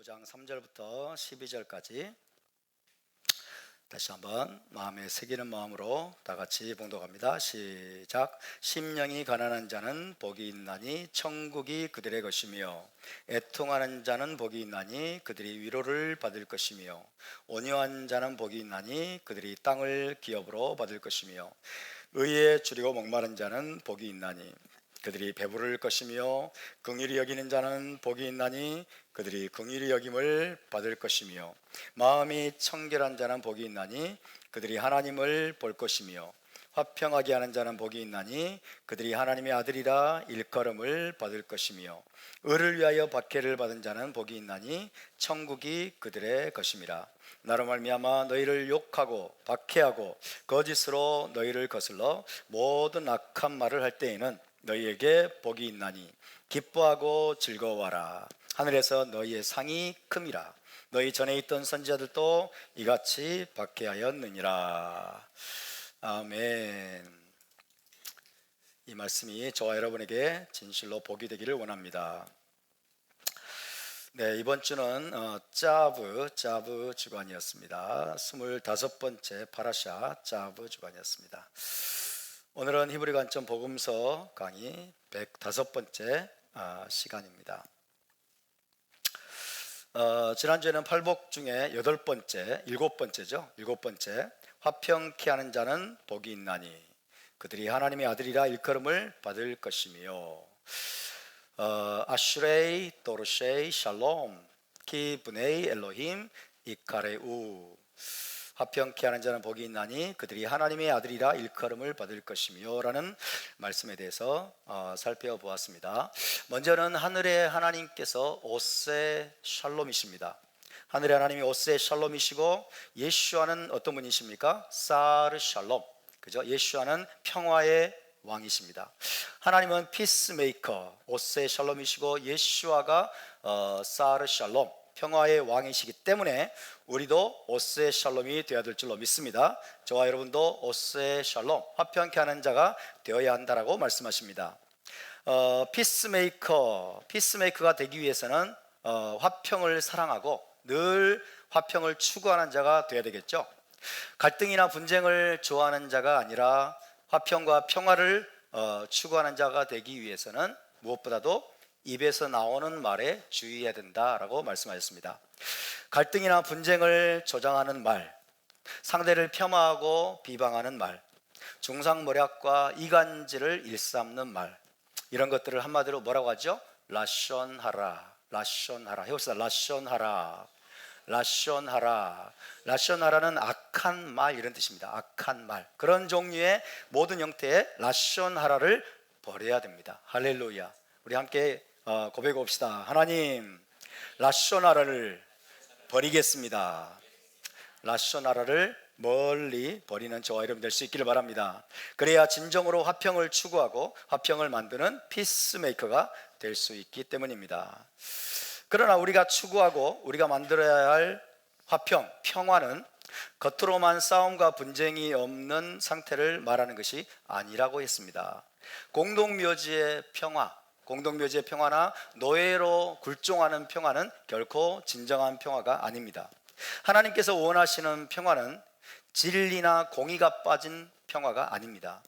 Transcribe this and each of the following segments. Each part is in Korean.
5장 3절부터 12절까지 다시 한번 마음에 새기는 마음으로 다 같이 봉독합니다. 시작. 심령이 가난한 자는 복이 있나니 천국이 그들의 것이며, 애통하는 자는 복이 있나니 그들이 위로를 받을 것이며, 온유한 자는 복이 있나니 그들이 땅을 기업으로 받을 것이며, 의에 줄이고 목마른 자는 복이 있나니 그들이 배부를 것이며, 긍휼히 여기는 자는 복이 있나니 그들이 긍휼히 여김을 받을 것이며, 마음이 청결한 자는 복이 있나니 그들이 하나님을 볼 것이며, 화평하게 하는 자는 복이 있나니 그들이 하나님의 아들이라 일컬음을 받을 것이며, 의를 위하여 박해를 받은 자는 복이 있나니 천국이 그들의 것임이라. 나로 말미암아 너희를 욕하고 박해하고 거짓으로 너희를 거슬러 모든 악한 말을 할 때에는 너희에게 복이 있나니 기뻐하고 즐거워하라. 하늘에서 너희의 상이 큼이라. 너희 전에 있던 선지자들도 이같이 박해하였느니라. 아멘. 이 말씀이 저와 여러분에게 진실로 복이 되기를 원합니다. 네, 이번 주는 짜브 주간이었습니다. 25번째 파라샤 짜브 주간이었습니다. 오늘은 히브리 관점 복음서 강의 105번째 시간입니다. 지난주에는 팔복 중에 7번째 화평케 하는 자는 복이 있나니 그들이 하나님의 아들이라 일컬음을 받을 것이며, 아슈레이 도르쉐이 샬롬 키 브네이 엘로힘 이카레우, 화평케 하는 자는 복이 있나니 그들이 하나님의 아들이라 일컬음을 받을 것이며 라는 말씀에 대해서 살펴보았습니다. 먼저는 하늘의 하나님께서 오세 샬롬이십니다. 하늘의 하나님이 오세 샬롬이시고, 예수와는 어떤 분이십니까? 사르 샬롬, 그죠? 예수와는 평화의 왕이십니다. 하나님은 피스메이커 오세 샬롬이시고, 예수와가 사르 샬롬, 평화의 왕이시기 때문에 우리도 오세 샬롬이 되어야 될 줄로 믿습니다. 저와 여러분도 오세 샬롬, 화평케 하는 자가 되어야 한다라고 말씀하십니다. 피스메이커가 되기 위해서는 화평을 사랑하고 늘 화평을 추구하는 자가 되어야 되겠죠. 갈등이나 분쟁을 좋아하는 자가 아니라 화평과 평화를 추구하는 자가 되기 위해서는 무엇보다도 입에서 나오는 말에 주의해야 된다라고 말씀하셨습니다. 갈등이나 분쟁을 조장하는 말, 상대를 폄하하고 비방하는 말, 중상모략과 이간질을 일삼는 말, 이런 것들을 한마디로 뭐라고 하죠? 라숀하라. 해봅시다. 라숀하라는 악한 말, 이런 뜻입니다. 악한 말, 그런 종류의 모든 형태의 라숀하라를 버려야 됩니다. 할렐루야. 우리 함께 고백해 봅시다. 하나님, 라숀하라를 버리겠습니다. 라숀하라를 멀리 버리는 저와 여러분 될 수 있기를 바랍니다. 그래야 진정으로 화평을 추구하고 화평을 만드는 피스메이커가 될 수 있기 때문입니다. 그러나 우리가 추구하고 우리가 만들어야 할 화평, 평화는 겉으로만 싸움과 분쟁이 없는 상태를 말하는 것이 아니라고 했습니다. 공동묘지의 평화나 노예로 굴종하는 평화는 결코 진정한 평화가 아닙니다. 하나님께서 원하시는 평화는 진리나 공의가 빠진 평화가 아닙니다.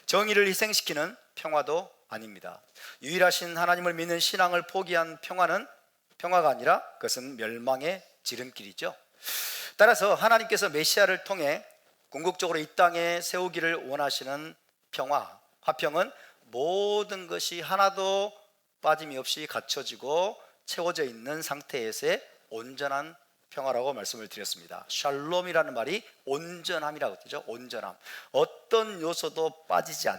정의를 희생시키는 평화도 아닙니다. 유일하신 하나님을 믿는 신앙을 포기한 평화는 평화가 아니라 그것은 멸망의 지름길이죠. 따라서 하나님께서 메시아를 통해 궁극적으로 이 땅에 세우기를 원하시는 평화, 화평은 모든 것이 하나도 빠짐이 없이 갖춰지고 채워져 있는 상태에서의 온전한 평화라고 말씀을 드렸습니다. 샬롬이라는 말이 온전함이라고 뜻이죠. 온전함. 어떤 요소도 빠지지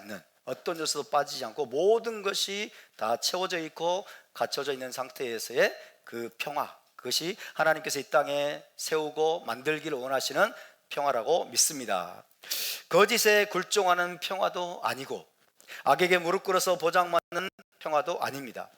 않고 모든 것이 다 채워져 있고 갖춰져 있는 상태에서의 그 평화, 그것이 하나님께서 이 땅에 세우고 만들기를 원하시는 평화라고 믿습니다. 거짓에 굴종하는 평화도 아니고 악에게 무릎 꿇어서 보장받는 평화도 아닙니다.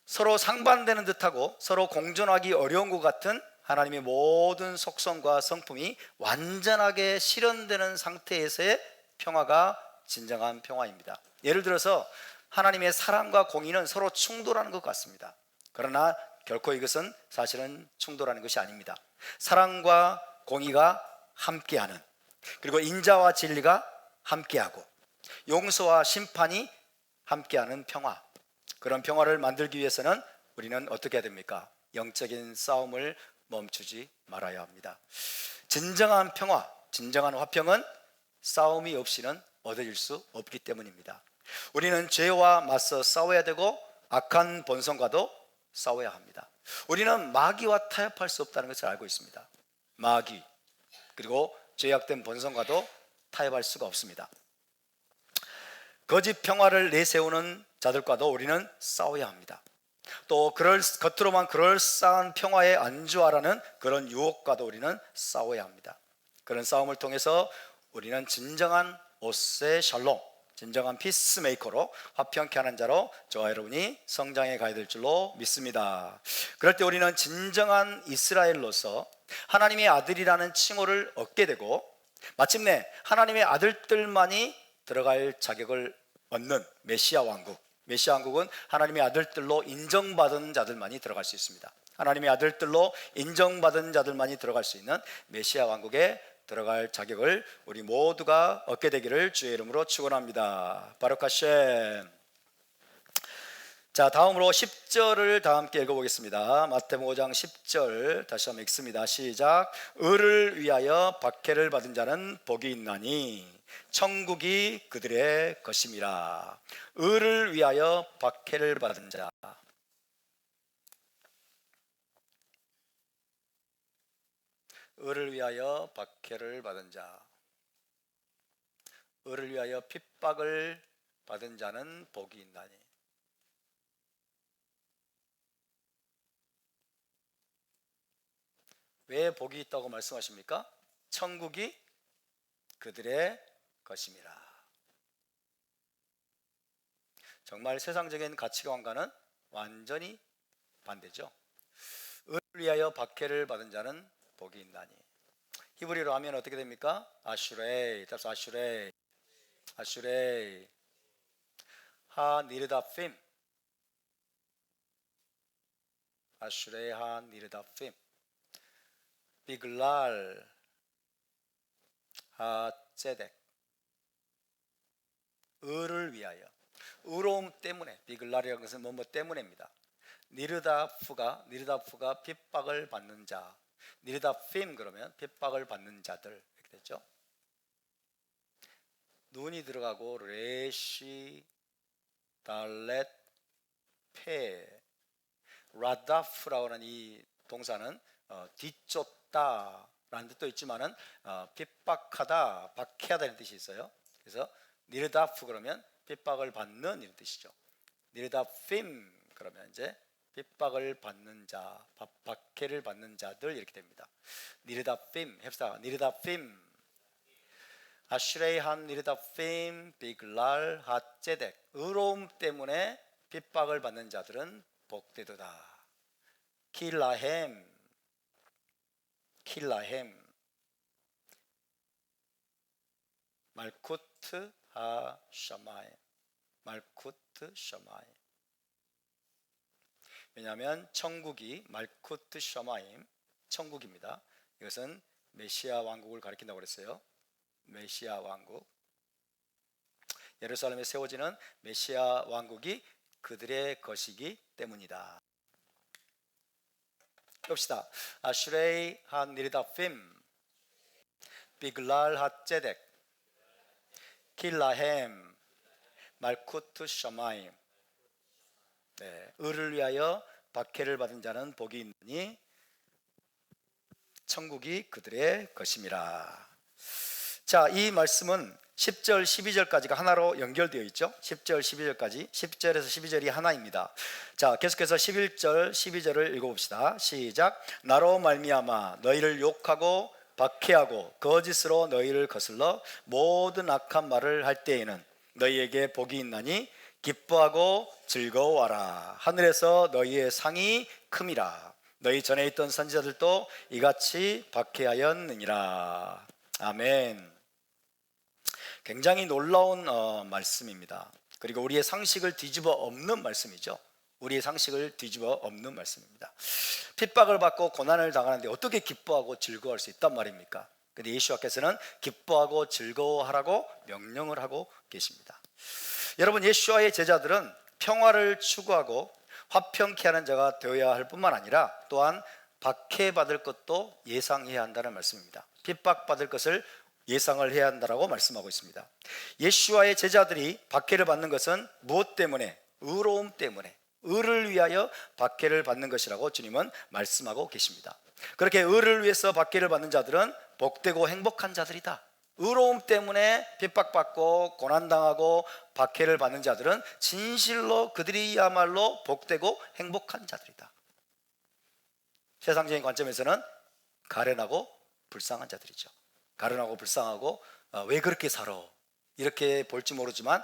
서로 상반되는 듯하고 서로 공존하기 어려운 것 같은 하나님의 모든 속성과 성품이 완전하게 실현되는 상태에서의 평화가 진정한 평화입니다. 예를 들어서 하나님의 사랑과 공의는 서로 충돌하는 것 같습니다. 그러나 결코 이것은 사실은 충돌하는 것이 아닙니다. 사랑과 공의가 함께하는, 그리고 인자와 진리가 함께하고 용서와 심판이 함께하는 평화, 그런 평화를 만들기 위해서는 우리는 어떻게 해야 됩니까? 영적인 싸움을 멈추지 말아야 합니다. 진정한 평화, 진정한 화평은 싸움이 없이는 얻어질 수 없기 때문입니다. 우리는 죄와 맞서 싸워야 되고 악한 본성과도 싸워야 합니다. 우리는 마귀와 타협할 수 없다는 것을 알고 있습니다. 마귀, 그리고 죄악된 본성과도 타협할 수가 없습니다. 거짓 평화를 내세우는 자들과도 우리는 싸워야 합니다. 또 겉으로만 그럴싸한 평화에 안주하라는 그런 유혹과도 우리는 싸워야 합니다. 그런 싸움을 통해서 우리는 진정한 오세 샬롬, 진정한 피스메이커로 화평케 하는 자로 저와 여러분이 성장해 가야 될 줄로 믿습니다. 그럴 때 우리는 진정한 이스라엘로서 하나님의 아들이라는 칭호를 얻게 되고 마침내 하나님의 아들들만이 들어갈 자격을 얻는 메시아 왕국, 메시아 왕국은 하나님의 아들들로 인정받은 자들만이 들어갈 수 있습니다. 하나님의 아들들로 인정받은 자들만이 들어갈 수 있는 메시아 왕국에 들어갈 자격을 우리 모두가 얻게 되기를 주의 이름으로 축원합니다. 바룩 하셈. 자, 다음으로 10절을 다 함께 읽어보겠습니다. 마태복음 5장 10절 다시 한번 읽습니다. 시작. 의를 위하여 박해를 받은 자는 복이 있나니 천국이 그들의 것임이라. 의를 위하여 박해를 받은 자, 의를 위하여 박해를 받은 자, 의를 위하여 핍박을 받은 자는 복이 있나니. 왜 복이 있다고 말씀하십니까? 천국이 그들의 것임이라. 정말 세상적인 가치관과는 완전히 반대죠. 의를 위하여 박해를 받은 자는 복이 있나니. 히브리어로 하면 어떻게 됩니까? 아슈레이, that's 아슈레이, 아슈레이, 하 니르다핌, 아슈레이 하 니르다핌, 비글랄 하 ጼ덱. 의를 위하여, 의로움 때문에, 비글랄이라는 것은 뭐뭐 때문에입니다. 니르다프가 핍박을 받는 자, 니르다핌 그러면 핍박을 받는 자들 이렇게 되죠. 눈이 들어가고 레시 달렛 페 라다프라고 하는 이 동사는 뒤쫓다라는 뜻도 있지만은 핍박하다, 박해하다 이런 뜻이 있어요. 그래서 니르다프 그러면 핍박을 받는 이런 뜻이죠. 니르다핌 그러면 이제 핍박을 받는 자, 박해를 받는 자들 이렇게 됩니다. 니르다핌 heb시다. 니르다핌 아슈레이한 니르다핌 비글랄 하ጼ덱. 의로움 때문에 핍박을 받는 자들은 복되도다. 킬라햄 말쿠트 하 샤마이, 말쿠트 샤마이. 왜냐하면 천국이 말쿠트 샤마임, 천국입니다. 이것은 메시아 왕국을 가리킨다고 그랬어요. 메시아 왕국, 예루살렘에 세워지는 메시아 왕국이 그들의 것이기 때문이다. 봅시다. 아슈레이 한 니르다핌 비글랄 하ጼ덱 킬라햄 말쿠트 샤마임. 네, 의를 위하여 박해를 받은 자는 복이 있느니 천국이 그들의 것임이라. 자, 이 말씀은 10절 12절까지가 하나로 연결되어 있죠. 10절 12절까지, 10절에서 12절이 하나입니다. 자, 계속해서 11절 12절을 읽어봅시다. 시작. 나로 말미암아 너희를 욕하고 박해하고 거짓으로 너희를 거슬러 모든 악한 말을 할 때에는 너희에게 복이 있나니 기뻐하고 즐거워하라. 하늘에서 너희의 상이 큼이라. 너희 전에 있던 선지자들도 이같이 박해하였느니라. 아멘. 굉장히 놀라운 말씀입니다. 그리고 우리의 상식을 뒤집어 엎는 말씀이죠. 우리의 상식을 뒤집어 엎는 말씀입니다. 핍박을 받고 고난을 당하는데 어떻게 기뻐하고 즐거워할 수 있단 말입니까? 근데 예수와께서는 기뻐하고 즐거워하라고 명령을 하고 계십니다. 여러분, 예수와의 제자들은 평화를 추구하고 화평케 하는 자가 되어야 할 뿐만 아니라 또한 박해받을 것도 예상해야 한다는 말씀입니다. 핍박받을 것을 예상을 해야 한다고 말씀하고 있습니다. 예수와의 제자들이 박해를 받는 것은 무엇 때문에? 의로움 때문에, 의를 위하여 박해를 받는 것이라고 주님은 말씀하고 계십니다. 그렇게 의를 위해서 박해를 받는 자들은 복되고 행복한 자들이다. 의로움 때문에 핍박받고 고난당하고 박해를 받는 자들은 진실로 그들이야말로 복되고 행복한 자들이다. 세상적인 관점에서는 가련하고 불쌍한 자들이죠. 가련하고 불쌍하고 왜 그렇게 살아? 이렇게 볼지 모르지만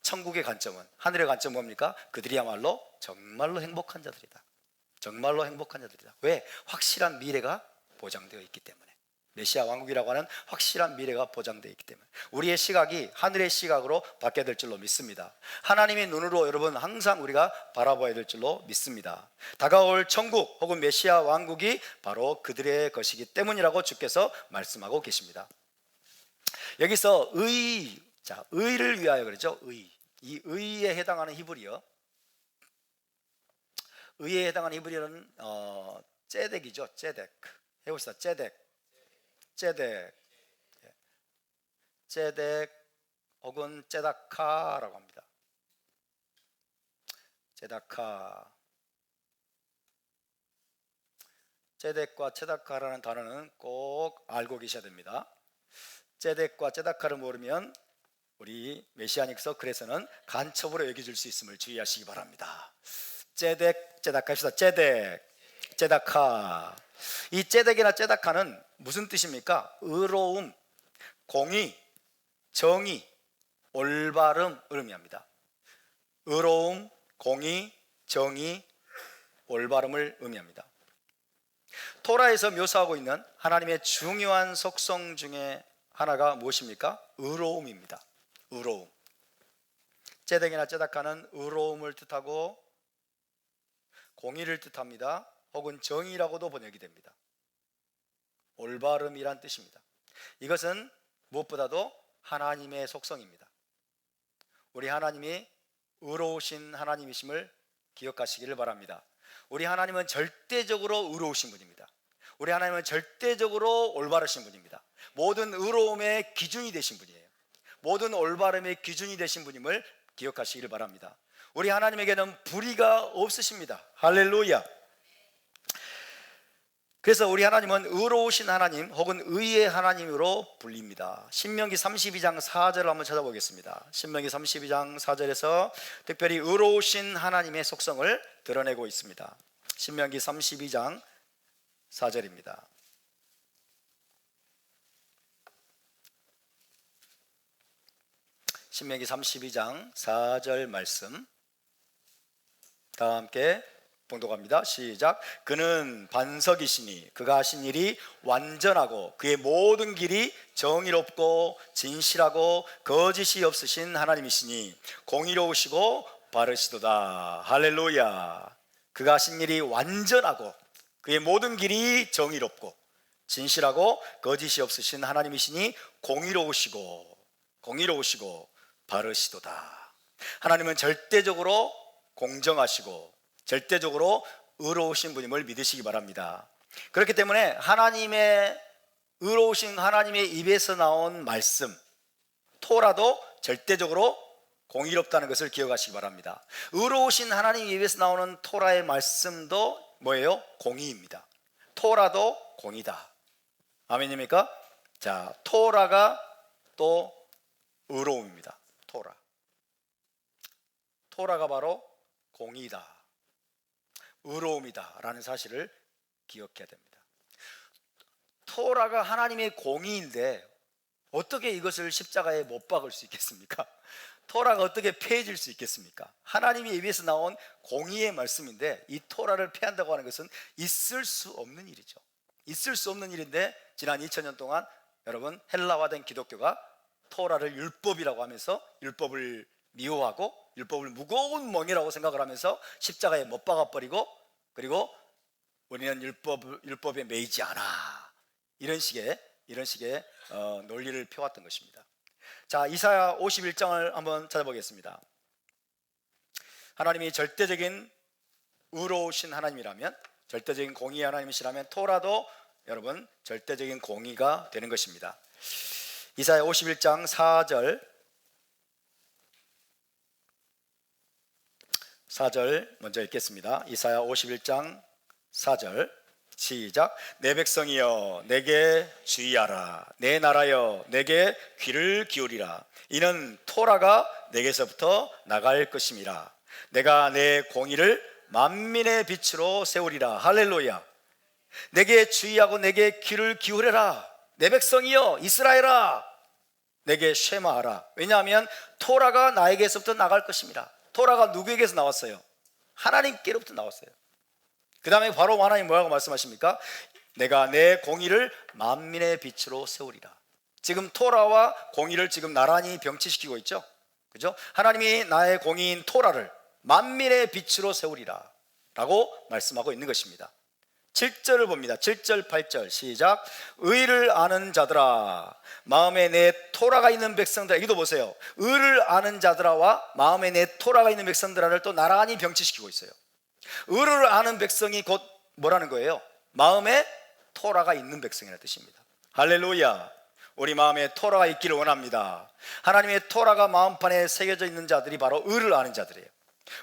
천국의 관점은, 하늘의 관점은 뭡니까? 그들이야말로 정말로 행복한 자들이다. 정말로 행복한 자들이다. 왜? 확실한 미래가 보장되어 있기 때문에. 메시아 왕국이라고 하는 확실한 미래가 보장되어 있기 때문에 우리의 시각이 하늘의 시각으로 바뀌어야 될 줄로 믿습니다. 하나님의 눈으로 여러분 항상 우리가 바라봐야 될 줄로 믿습니다. 다가올 천국 혹은 메시아 왕국이 바로 그들의 것이기 때문이라고 주께서 말씀하고 계십니다. 여기서 의를 위하여 그러죠. 이 의에 해당하는 히브리어, 의에 해당하는 히브리어는 ጼ덱이죠. ጼ덱 해봅시다. ጼ덱 혹은 ጼ다카라고 합니다. ጼ덱과 ጼ다카라는 단어는 꼭 알고 계셔야 됩니다. ጼ덱과 ጼ다카를 모르면 우리 메시아닉서 글에서는 간첩으로 여겨질 수 있음을 주의하시기 바랍니다. ጼ덱, ጼ다카 합시다. ጼ덱, ጼ다카. 이 ጼ덱이나 ጼ다카는 무슨 뜻입니까? 의로움, 공의, 정의, 올바름을 의미합니다. 의로움, 공의, 정의, 올바름을 의미합니다. 토라에서 묘사하고 있는 하나님의 중요한 속성 중에 하나가 무엇입니까? 의로움입니다. 의로움. ጼ덱이나 ጼ다카는 의로움을 뜻하고 공의를 뜻합니다. 혹은 정의라고도 번역이 됩니다. 올바름이란 뜻입니다. 이것은 무엇보다도 하나님의 속성입니다. 우리 하나님이 의로우신 하나님이심을 기억하시기를 바랍니다. 우리 하나님은 절대적으로 의로우신 분입니다. 우리 하나님은 절대적으로 올바르신 분입니다. 모든 의로움의 기준이 되신 분이에요. 모든 올바름의 기준이 되신 분임을 기억하시기를 바랍니다. 우리 하나님에게는 불의가 없으십니다. 할렐루야. 그래서 우리 하나님은 의로우신 하나님 혹은 의의 하나님으로 불립니다. 신명기 32장 4절을 한번 찾아보겠습니다. 신명기 32장 4절에서 특별히 의로우신 하나님의 속성을 드러내고 있습니다. 신명기 32장 4절입니다. 신명기 32장 4절 말씀 다 함께 봉독합니다. 시작. 그는 반석이시니 그가 하신 일이 완전하고 그의 모든 길이 정의롭고 진실하고 거짓이 없으신 하나님이시니 공의로우시고 바르시도다. 할렐루야. 그가 하신 일이 완전하고 그의 모든 길이 정의롭고 진실하고 거짓이 없으신 하나님이시니 공의로우시고 바르시도다. 하나님은 절대적으로 공정하시고 절대적으로 의로우신 분임을 믿으시기 바랍니다. 그렇기 때문에 하나님의 의로우신 하나님의 입에서 나온 말씀 토라도 절대적으로 공의롭다는 것을 기억하시기 바랍니다. 의로우신 하나님 입에서 나오는 토라의 말씀도 뭐예요? 공의입니다. 토라도 공의다. 아멘입니까? 자, 토라가 또 의로움입니다. 토라가 바로 공의다, 의로움이다 라는 사실을 기억해야 됩니다. 토라가 하나님의 공의인데 어떻게 이것을 십자가에 못 박을 수 있겠습니까? 토라가 어떻게 폐해질 수 있겠습니까? 하나님의 입에서 나온 공의의 말씀인데 이 토라를 폐한다고 하는 것은 있을 수 없는 일이죠. 있을 수 없는 일인데 지난 2000년 동안 여러분 헬라화된 기독교가 토라를 율법이라고 하면서 율법을 미워하고 율법을 무거운 멍이라고 생각을 하면서 십자가에 못 박아버리고, 그리고 우리는 율법에 매이지 않아, 이런 식의 논리를 펴왔던 것입니다. 자, 이사야 51장을 한번 찾아보겠습니다. 하나님이 절대적인 의로우신 하나님이라면, 절대적인 공의의 하나님이시라면 토라도 여러분 절대적인 공의가 되는 것입니다. 이사야 51장 4절 먼저 읽겠습니다. 이사야 51장 4절 시작. 내 백성이여 내게 주의하라, 내 나라여 내게 귀를 기울이라. 이는 토라가 내게서부터 나갈 것임이라. 내가 내 공의를 만민의 빛으로 세우리라. 할렐루야. 내게 주의하고 내게 귀를 기울여라. 내 백성이여 이스라엘아 내게 쉐마하라. 왜냐하면 토라가 나에게서부터 나갈 것입니다. 토라가 누구에게서 나왔어요? 하나님께로부터 나왔어요. 그 다음에 바로 하나님 뭐라고 말씀하십니까? 내가 내 공의를 만민의 빛으로 세우리라. 지금 토라와 공의를 지금 나란히 병치시키고 있죠. 그죠? 하나님이 나의 공의인 토라를 만민의 빛으로 세우리라 라고 말씀하고 있는 것입니다. 7절을 봅니다. 7절 8절 시작. 의를 아는 자들아 마음에 내 토라가 있는 백성들아. 이것도 보세요. 의를 아는 자들아와 마음에 내 토라가 있는 백성들아를 또 나란히 병치시키고 있어요. 의를 아는 백성이 곧 뭐라는 거예요? 마음에 토라가 있는 백성이라는 뜻입니다. 할렐루야. 우리 마음에 토라가 있기를 원합니다. 하나님의 토라가 마음판에 새겨져 있는 자들이 바로 의를 아는 자들이에요.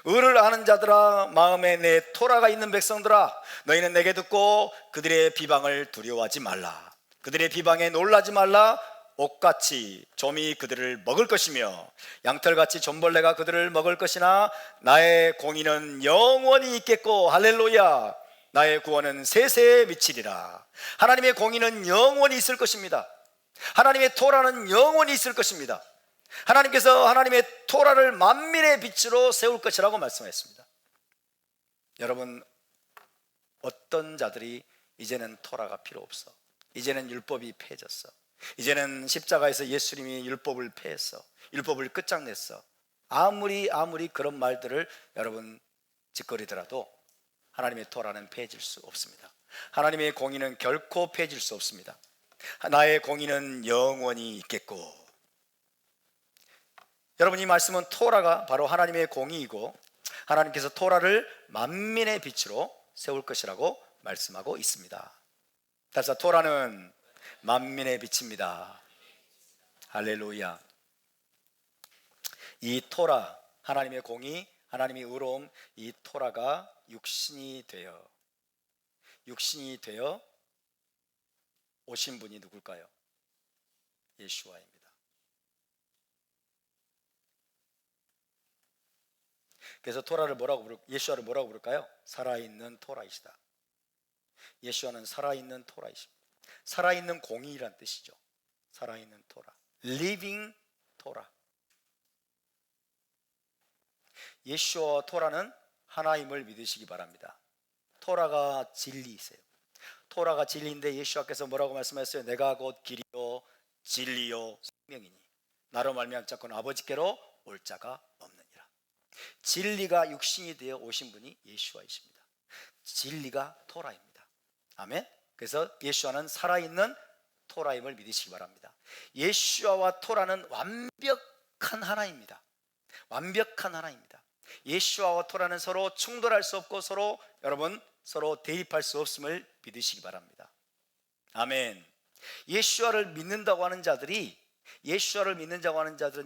의를 아는 자들아 마음에 내 토라가 있는 백성들아 너희는 내게 듣고 그들의 비방을 두려워하지 말라. 그들의 비방에 놀라지 말라. 옥같이 좀이 그들을 먹을 것이며 양털같이 좀벌레가 그들을 먹을 것이나 나의 공의는 영원히 있겠고 할렐루야. 나의 구원은 세세에 미치리라. 하나님의 공의는 영원히 있을 것입니다. 하나님의 토라는 영원히 있을 것입니다. 하나님께서 하나님의 토라를 만민의 빛으로 세울 것이라고 말씀하셨습니다. 여러분, 어떤 자들이 이제는 토라가 필요 없어, 이제는 율법이 폐해졌어, 이제는 십자가에서 예수님이 율법을 폐했어, 율법을 끝장냈어, 아무리 그런 말들을 여러분 짓거리더라도 하나님의 토라는 폐해질 수 없습니다. 하나님의 공의는 결코 폐해질 수 없습니다. 나의 공의는 영원히 있겠고. 여러분, 이 말씀은 토라가 바로 하나님의 공의이고 하나님께서 토라를 만민의 빛으로 세울 것이라고 말씀하고 있습니다. 따라서 토라는 만민의 빛입니다. 할렐루야. 이 토라, 하나님의 공의, 하나님의 의로움, 이 토라가 육신이 되어 오신 분이 누굴까요? 예수와입니다. 그래서 예수와를 뭐라고 부를까요? 살아있는 토라이시다. 예수와는 살아있는 토라이십니다. 살아있는 공의란 뜻이죠. 살아있는 토라, living 토라. 예수와 토라는 하나임을 믿으시기 바랍니다. 토라가 진리이세요. 토라가 진리인데 예수와께서 뭐라고 말씀하셨어요? 내가 곧 길이요 진리요 생명이니 나로 말미암지 않고는 아버지께로 올 자가 없느니라. 진리가 육신이 되어 오신 분이 예수와이십니다. 진리가 토라입니다. 아멘. 그래서 예수와는 살아있는 토라임을 믿으시기 바랍니다. 예수와와 토라는 완벽한 하나입니다. 완벽한 하나입니다. 예수와와 토라는 서로 충돌할 수 없고 서로 대립할 수 없음을 믿으시기 바랍니다. 아멘. 예수와를 믿는다고 하는 자들은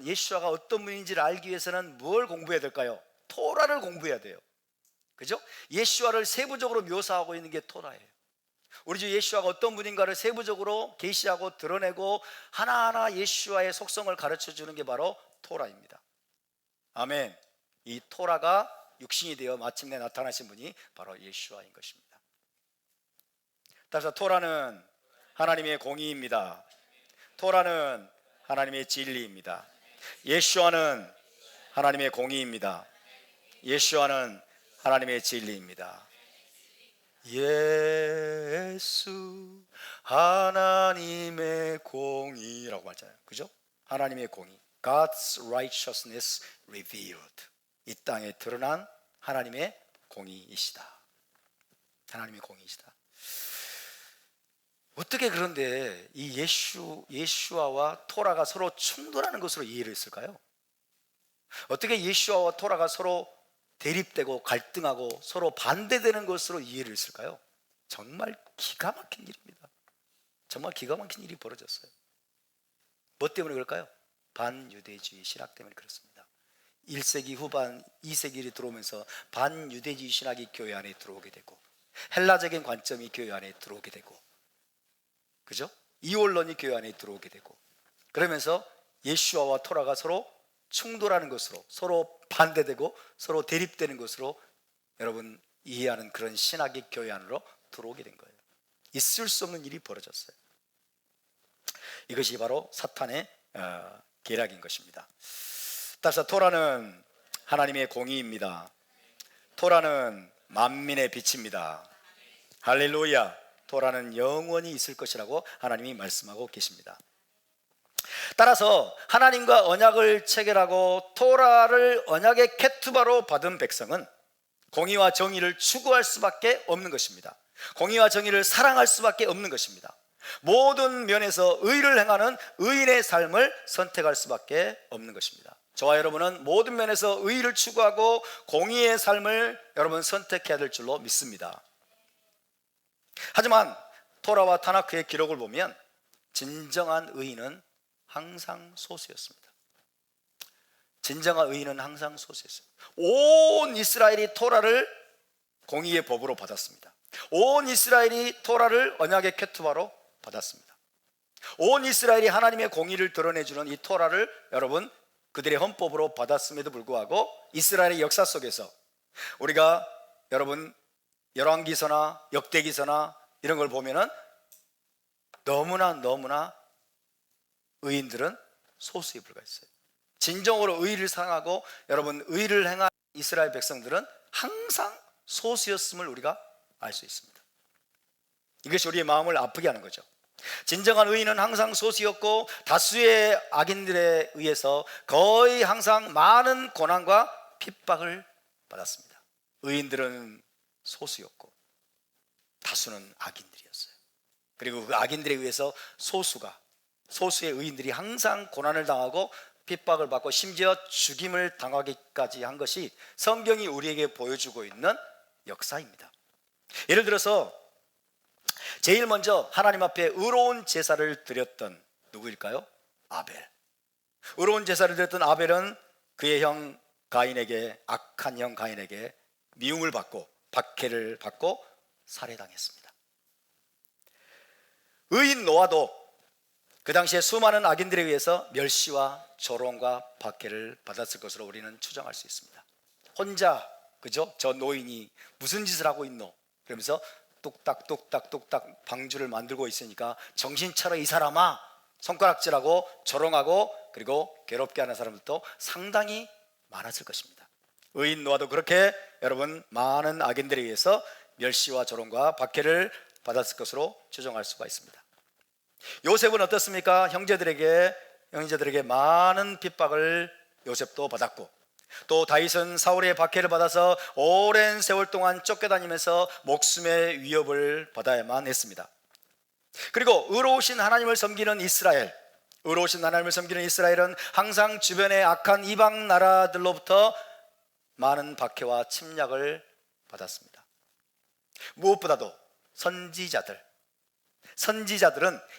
예수와가 어떤 분인지를 알기 위해서는 뭘 공부해야 될까요? 토라를 공부해야 돼요. 그죠? 예수와를 세부적으로 묘사하고 있는 게 토라예요. 우리 주 예수와가 어떤 분인가를 세부적으로 계시하고 드러내고 하나하나 예수와의 속성을 가르쳐 주는 게 바로 토라입니다. 아멘. 이 토라가 육신이 되어 마침내 나타나신 분이 바로 예수와인 것입니다. 따라서 토라는 하나님의 공의입니다. 토라는 하나님의 진리입니다. 예수와는 하나님의 공의입니다. 예수와는 하나님의 진리입니다. 예수 하나님의 공의라고 하잖아요. 그죠? 하나님의 공의, God's righteousness revealed. 이 땅에 드러난 하나님의 공의이시다. 하나님의 공의이시다. 어떻게 그런데 이 예수아와 토라가 서로 충돌하는 것으로 이해를 했을까요? 어떻게 예수아와 토라가 서로 대립되고 갈등하고 서로 반대되는 것으로 이해를 했을까요? 정말 기가 막힌 일입니다. 정말 기가 막힌 일이 벌어졌어요. 뭐 때문에 그럴까요? 반유대주의 신학 때문에 그렇습니다. 1세기 후반 2세기에 들어오면서 반유대주의 신학이 교회 안에 들어오게 되고, 헬라적인 관점이 교회 안에 들어오게 되고, 그죠? 이원론이 교회 안에 들어오게 되고, 그러면서 예수아와 토라가 서로 충돌하는 것으로, 서로 반대되고 서로 대립되는 것으로 여러분 이해하는 그런 신학이 교회 안으로 들어오게 된 거예요. 있을 수 없는 일이 벌어졌어요. 이것이 바로 사탄의 계략인 것입니다. 따라서 토라는 하나님의 공의입니다. 토라는 만민의 빛입니다. 할렐루야. 토라는 영원히 있을 것이라고 하나님이 말씀하고 계십니다. 따라서 하나님과 언약을 체결하고 토라를 언약의 케투바로 받은 백성은 공의와 정의를 추구할 수밖에 없는 것입니다. 공의와 정의를 사랑할 수밖에 없는 것입니다. 모든 면에서 의를 행하는 의인의 삶을 선택할 수밖에 없는 것입니다. 저와 여러분은 모든 면에서 의를 추구하고 공의의 삶을 여러분 선택해야 될 줄로 믿습니다. 하지만 토라와 타나크의 기록을 보면 진정한 의인은 항상 소수였습니다. 진정한 의인은 항상 소수였어요. 온 이스라엘이 토라를 공의의 법으로 받았습니다. 온 이스라엘이 토라를 언약의 케투바로 받았습니다. 온 이스라엘이 하나님의 공의를 드러내주는 이 토라를 여러분 그들의 헌법으로 받았음에도 불구하고 이스라엘의 역사 속에서 우리가 여러분 열왕기서나 역대기서나 이런 걸 보면은 너무나 의인들은 소수에 불과했어요. 진정으로 의를 사랑하고 여러분 의를 행한 이스라엘 백성들은 항상 소수였음을 우리가 알 수 있습니다. 이것이 우리의 마음을 아프게 하는 거죠. 진정한 의인은 항상 소수였고 다수의 악인들에 의해서 거의 항상 많은 고난과 핍박을 받았습니다. 의인들은 소수였고 다수는 악인들이었어요. 그리고 그 악인들에 의해서 소수의 의인들이 항상 고난을 당하고 핍박을 받고 심지어 죽임을 당하기까지 한 것이 성경이 우리에게 보여주고 있는 역사입니다. 예를 들어서 제일 먼저 하나님 앞에 의로운 제사를 드렸던 누구일까요? 아벨. 의로운 제사를 드렸던 아벨은 그의 형 가인에게, 악한 형 가인에게 미움을 받고 박해를 받고 살해당했습니다. 의인 노아도 그 당시에 수많은 악인들에 의해서 멸시와 조롱과 박해를 받았을 것으로 우리는 추정할 수 있습니다. 혼자 그죠? 저 노인이 무슨 짓을 하고 있노? 그러면서 뚝딱 방주를 만들고 있으니까 정신 차려 이 사람아, 손가락질하고 조롱하고 그리고 괴롭게 하는 사람들도 상당히 많았을 것입니다. 의인 노아도 그렇게 여러분 많은 악인들에 의해서 멸시와 조롱과 박해를 받았을 것으로 추정할 수가 있습니다. 요셉은 어떻습니까? 형제들에게 많은 핍박을 요셉도 받았고, 또 다윗은 사울의 박해를 받아서 오랜 세월 동안 쫓겨다니면서 목숨의 위협을 받아야만 했습니다. 그리고 의로우신 하나님을 섬기는 이스라엘은 항상 주변의 악한 이방 나라들로부터 많은 박해와 침략을 받았습니다. 무엇보다도 선지자들은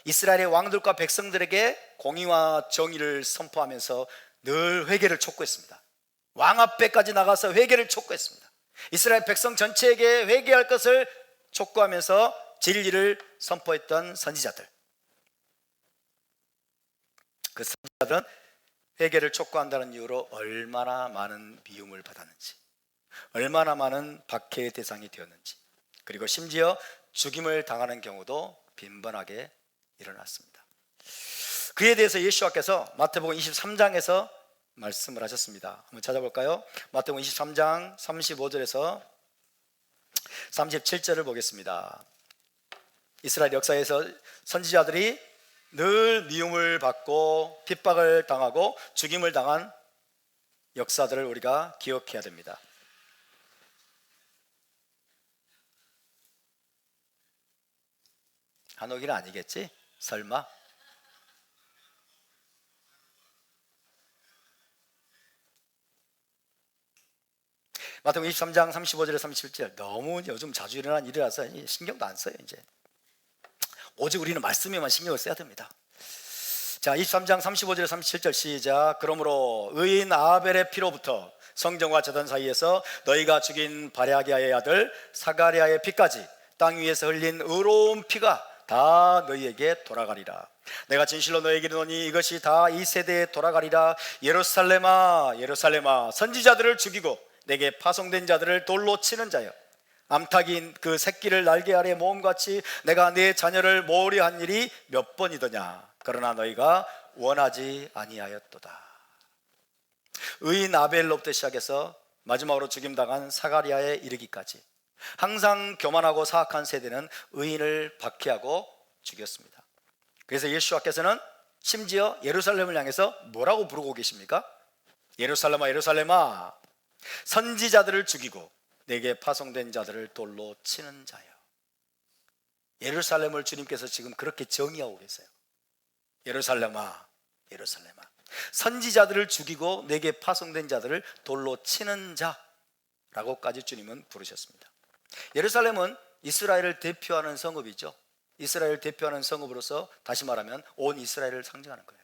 이스라엘의 왕들과 백성들에게 공의와 정의를 선포하면서 늘 회개를 촉구했습니다. 왕 앞에까지 나가서 회개를 촉구했습니다. 이스라엘 백성 전체에게 회개할 것을 촉구하면서 진리를 선포했던 선지자들, 그 선지자들은 회개를 촉구한다는 이유로 얼마나 많은 미움을 받았는지, 얼마나 많은 박해의 대상이 되었는지, 그리고 심지어 죽임을 당하는 경우도 빈번하게 일어났습니다. 그에 대해서 예수와께서 마태복음 23장에서 말씀을 하셨습니다. 한번 찾아볼까요? 마태복음 23장 35절에서 37절을 보겠습니다. 이스라엘 역사에서 선지자들이 늘 미움을 받고 핍박을 당하고 죽임을 당한 역사들을 우리가 기억해야 됩니다. 한옥이는 아니겠지? 설마? 마태복음 23장 35절에 37절, 너무 요즘 자주 일어난 일이라서 신경도 안 써요. 이제 오직 우리는 말씀에만 신경을 써야 됩니다. 자, 23장 35절에 37절 시작. 그러므로 의인 아벨의 피로부터 성전과 제단 사이에서 너희가 죽인 바랴기야의 아들 사가랴의 피까지 땅 위에서 흘린 의로운 피가 다 너희에게 돌아가리라. 내가 진실로 너희에게 이르노니 이것이 다 이 세대에 돌아가리라. 예루살렘아 예루살렘아, 선지자들을 죽이고 내게 파송된 자들을 돌로 치는 자여, 암탉이 그 새끼를 날개 아래 모음같이 내가 네 자녀를 모으려 한 일이 몇 번이더냐. 그러나 너희가 원하지 아니하였도다. 의인 아벨로부터 시작해서 마지막으로 죽임당한 사가랴에 이르기까지 항상 교만하고 사악한 세대는 의인을 박해하고 죽였습니다. 그래서 예수와께서는 심지어 예루살렘을 향해서 뭐라고 부르고 계십니까? 예루살렘아 예루살렘아, 선지자들을 죽이고 내게 파송된 자들을 돌로 치는 자여. 예루살렘을 주님께서 지금 그렇게 정의하고 계세요. 예루살렘아 예루살렘아, 선지자들을 죽이고 내게 파송된 자들을 돌로 치는 자라고까지 주님은 부르셨습니다. 예루살렘은 이스라엘을 대표하는 성읍이죠. 이스라엘을 대표하는 성읍으로서 다시 말하면 온 이스라엘을 상징하는 거예요.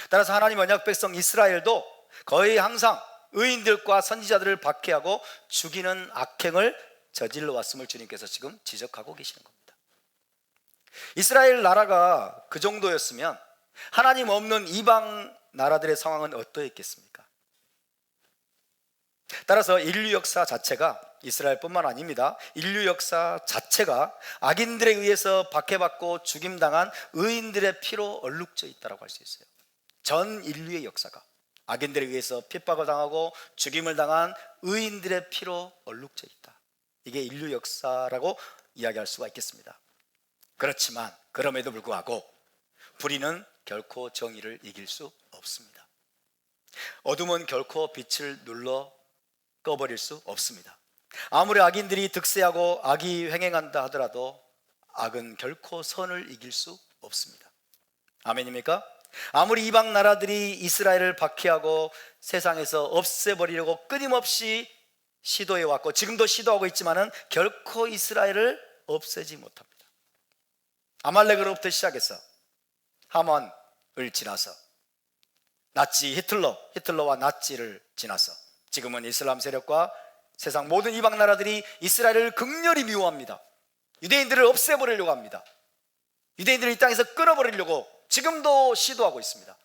따라서 하나님 언약 백성 이스라엘도 거의 항상 의인들과 선지자들을 박해하고 죽이는 악행을 저질러 왔음을 주님께서 지금 지적하고 계시는 겁니다. 이스라엘 나라가 그 정도였으면 하나님 없는 이방 나라들의 상황은 어떠했겠습니까? 따라서 인류 역사 자체가, 이스라엘뿐만 아닙니다, 인류 역사 자체가 악인들에 의해서 박해받고 죽임당한 의인들의 피로 얼룩져 있다고 할 수 있어요. 전 인류의 역사가 악인들에 의해서 핍박을 당하고 죽임을 당한 의인들의 피로 얼룩져 있다. 이게 인류 역사라고 이야기할 수가 있겠습니다. 그렇지만 그럼에도 불구하고 불의는 결코 정의를 이길 수 없습니다. 어둠은 결코 빛을 눌러 꺼버릴 수 없습니다. 아무리 악인들이 득세하고 악이 횡행한다 하더라도 악은 결코 선을 이길 수 없습니다. 아멘입니까? 아무리 이방 나라들이 이스라엘을 박해하고 세상에서 없애버리려고 끊임없이 시도해 왔고 지금도 시도하고 있지만은 결코 이스라엘을 없애지 못합니다. 아말렉으로부터 시작해서 하만을 지나서 나치 히틀러와 나치를 지나서 지금은 이슬람 세력과 세상 모든 이방 나라들이 이스라엘을 극렬히 미워합니다. 유대인들을 없애버리려고 합니다. 유대인들을 이 땅에서 끊어버리려고 지금도 시도하고 있습니다.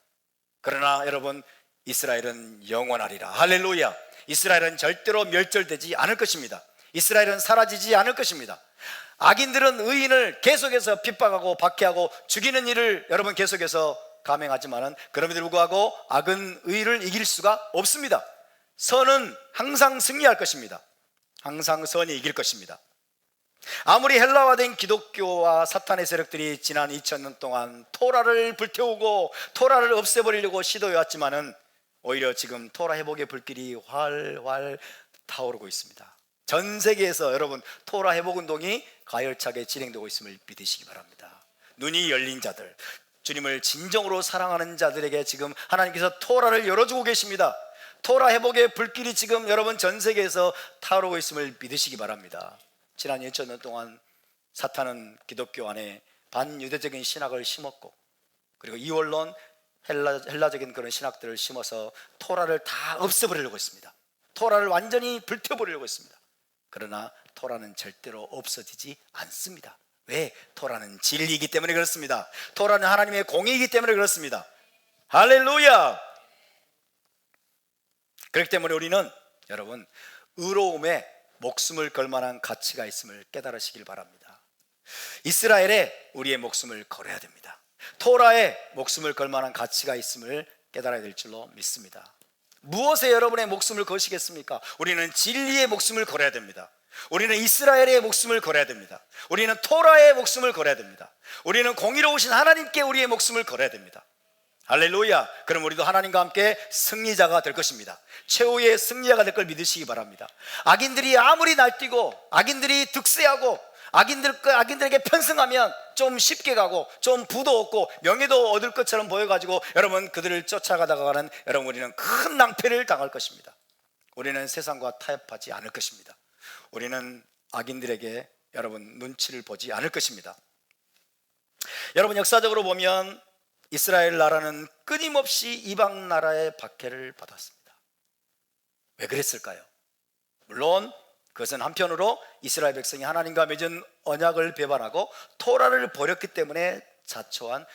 그러나 여러분, 이스라엘은 영원하리라. 할렐루야. 이스라엘은 절대로 멸절되지 않을 것입니다. 이스라엘은 사라지지 않을 것입니다. 악인들은 의인을 계속해서 핍박하고 박해하고 죽이는 일을 여러분 계속해서 감행하지만은 그럼에도 불구하고 악은 의를 이길 수가 없습니다. 선은 항상 승리할 것입니다. 항상 선이 이길 것입니다. 아무리 헬라화된 기독교와 사탄의 세력들이 지난 2000년 동안 토라를 불태우고 토라를 없애버리려고 시도해왔지만은 오히려 지금 토라 회복의 불길이 활활 타오르고 있습니다. 전 세계에서 여러분 토라 회복 운동이 가열차게 진행되고 있음을 믿으시기 바랍니다. 눈이 열린 자들, 주님을 진정으로 사랑하는 자들에게 지금 하나님께서 토라를 열어주고 계십니다. 토라 회복의 불길이 지금 여러분 전 세계에서 타오르고 있음을 믿으시기 바랍니다. 지난 2000년 동안 사탄은 기독교 안에 반유대적인 신학을 심었고 그리고 이원론 헬라적인 그런 신학들을 심어서 토라를 다 없애버리려고 했습니다. 토라를 완전히 불태워버리려고 했습니다. 그러나 토라는 절대로 없어지지 않습니다. 왜? 토라는 진리이기 때문에 그렇습니다. 토라는 하나님의 공의이기 때문에 그렇습니다. 할렐루야. 그렇기 때문에 우리는 여러분 의로움에 목숨을 걸 만한 가치가 있음을 깨달으시길 바랍니다. 이스라엘에 우리의 목숨을 걸어야 됩니다. 토라에 목숨을 걸 만한 가치가 있음을 깨달아야 될 줄로 믿습니다. 무엇에 여러분의 목숨을 거시겠습니까? 우리는 진리의 목숨을 걸어야 됩니다. 우리는 이스라엘의 목숨을 걸어야 됩니다. 우리는 토라의 목숨을 걸어야 됩니다. 우리는 공의로우신 하나님께 우리의 목숨을 걸어야 됩니다. 할렐루야. 그럼 우리도 하나님과 함께 승리자가 될 것입니다. 최후의 승리자가 될 걸 믿으시기 바랍니다. 악인들이 아무리 날뛰고 악인들이 득세하고 악인들에게 편승하면 좀 쉽게 가고 좀 부도 얻고 명예도 얻을 것처럼 보여가지고 여러분 그들을 쫓아가다가는 여러분 우리는 큰 낭패를 당할 것입니다. 우리는 세상과 타협하지 않을 것입니다. 우리는 악인들에게 여러분 눈치를 보지 않을 것입니다. 여러분 역사적으로 보면 이스라엘 나라는 끊임없이 이방 나라의 박해를 받았습니다. 왜 그랬을까요? 물론 그것은 한편으로 이스라엘 백성이 하나님과 맺은 언약을 배반하고 토라를 버렸기 때문에 자초한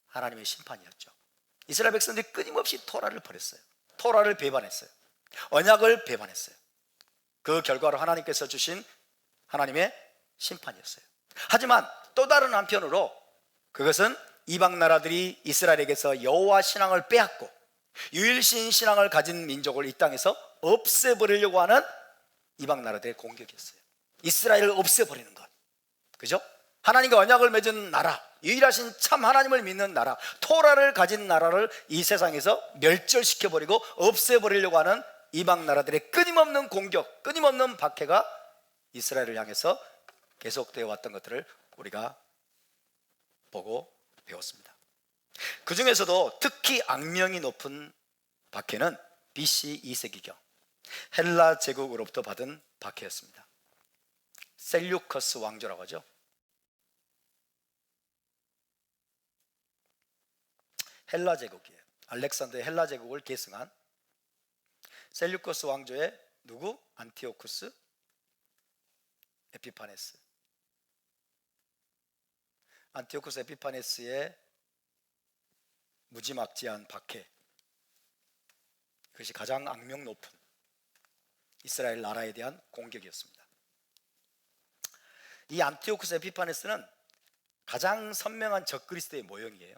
하나님의 심판이었죠. 이스라엘 백성들이 끊임없이 토라를 버렸어요. 토라를 배반했어요. 언약을 배반했어요. 그 결과로 하나님께서 주신 하나님의 심판이었어요. 하지만 또 다른 한편으로 그것은 이방 나라들이 이스라엘에게서 여호와 신앙을 빼앗고 유일신 신앙을 가진 민족을 이 땅에서 없애버리려고 하는 이방 나라들의 공격이었어요. 이스라엘을 없애버리는 것, 그죠? 하나님과 언약을 맺은 나라, 유일하신 참 하나님을 믿는 나라, 토라를 가진 나라를 이 세상에서 멸절시켜버리고 없애버리려고 하는 이방 나라들의 끊임없는 공격, 끊임없는 박해가 이스라엘을 향해서 계속되어 왔던 것들을 우리가 보고 배웠습니다. 그 중에서도 특히 악명이 높은 박해는 BC 2세기경 헬라 제국으로부터 받은 박해였습니다. 셀류커스 왕조라고 하죠. 헬라 제국이에요. 알렉산더의 헬라 제국을 계승한 셀류커스 왕조의 누구? 안티오쿠스 에피파네스. 안티오쿠스 에피파네스의 무지막지한 박해, 그것이 가장 악명 높은 이스라엘 나라에 대한 공격이었습니다. 이 안티오쿠스 에피파네스는 가장 선명한 적그리스도의 모형이에요.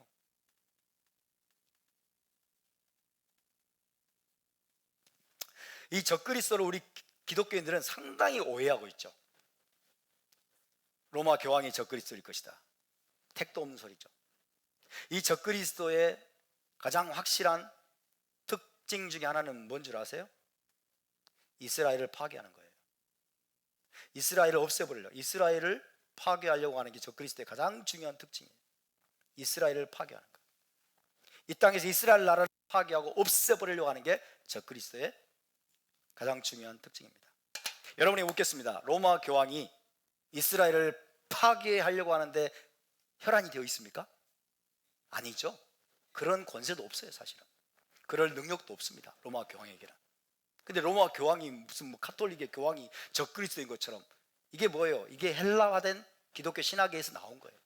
이 적그리스도를 우리 기독교인들은 상당히 오해하고 있죠. 로마 교황이 적그리스도일 것이다. 택도 없는 소리죠. 이 적그리스도의 가장 확실한 특징 중에 하나는 뭔 줄 아세요? 이스라엘을 파괴하는 거예요. 이스라엘을 없애버리려고, 이스라엘을 파괴하려고 하는 게 적그리스도의 가장 중요한 특징이에요. 이스라엘을 파괴하는 거예요. 이 땅에서 이스라엘 나라를 파괴하고 없애버리려고 하는 게 적그리스도의 가장 중요한 특징입니다. 여러분이 묻겠습니다. 로마 교황이 이스라엘을 파괴하려고 하는데 혈안이 되어 있습니까? 아니죠. 그런 권세도 없어요. 사실은 그럴 능력도 없습니다. 로마 교황에게는. 근데 로마 교황이 무슨 카톨릭의 교황이 적그리스도인 것처럼, 이게 뭐예요? 이게 헬라화된 기독교 신학에서 나온 거예요.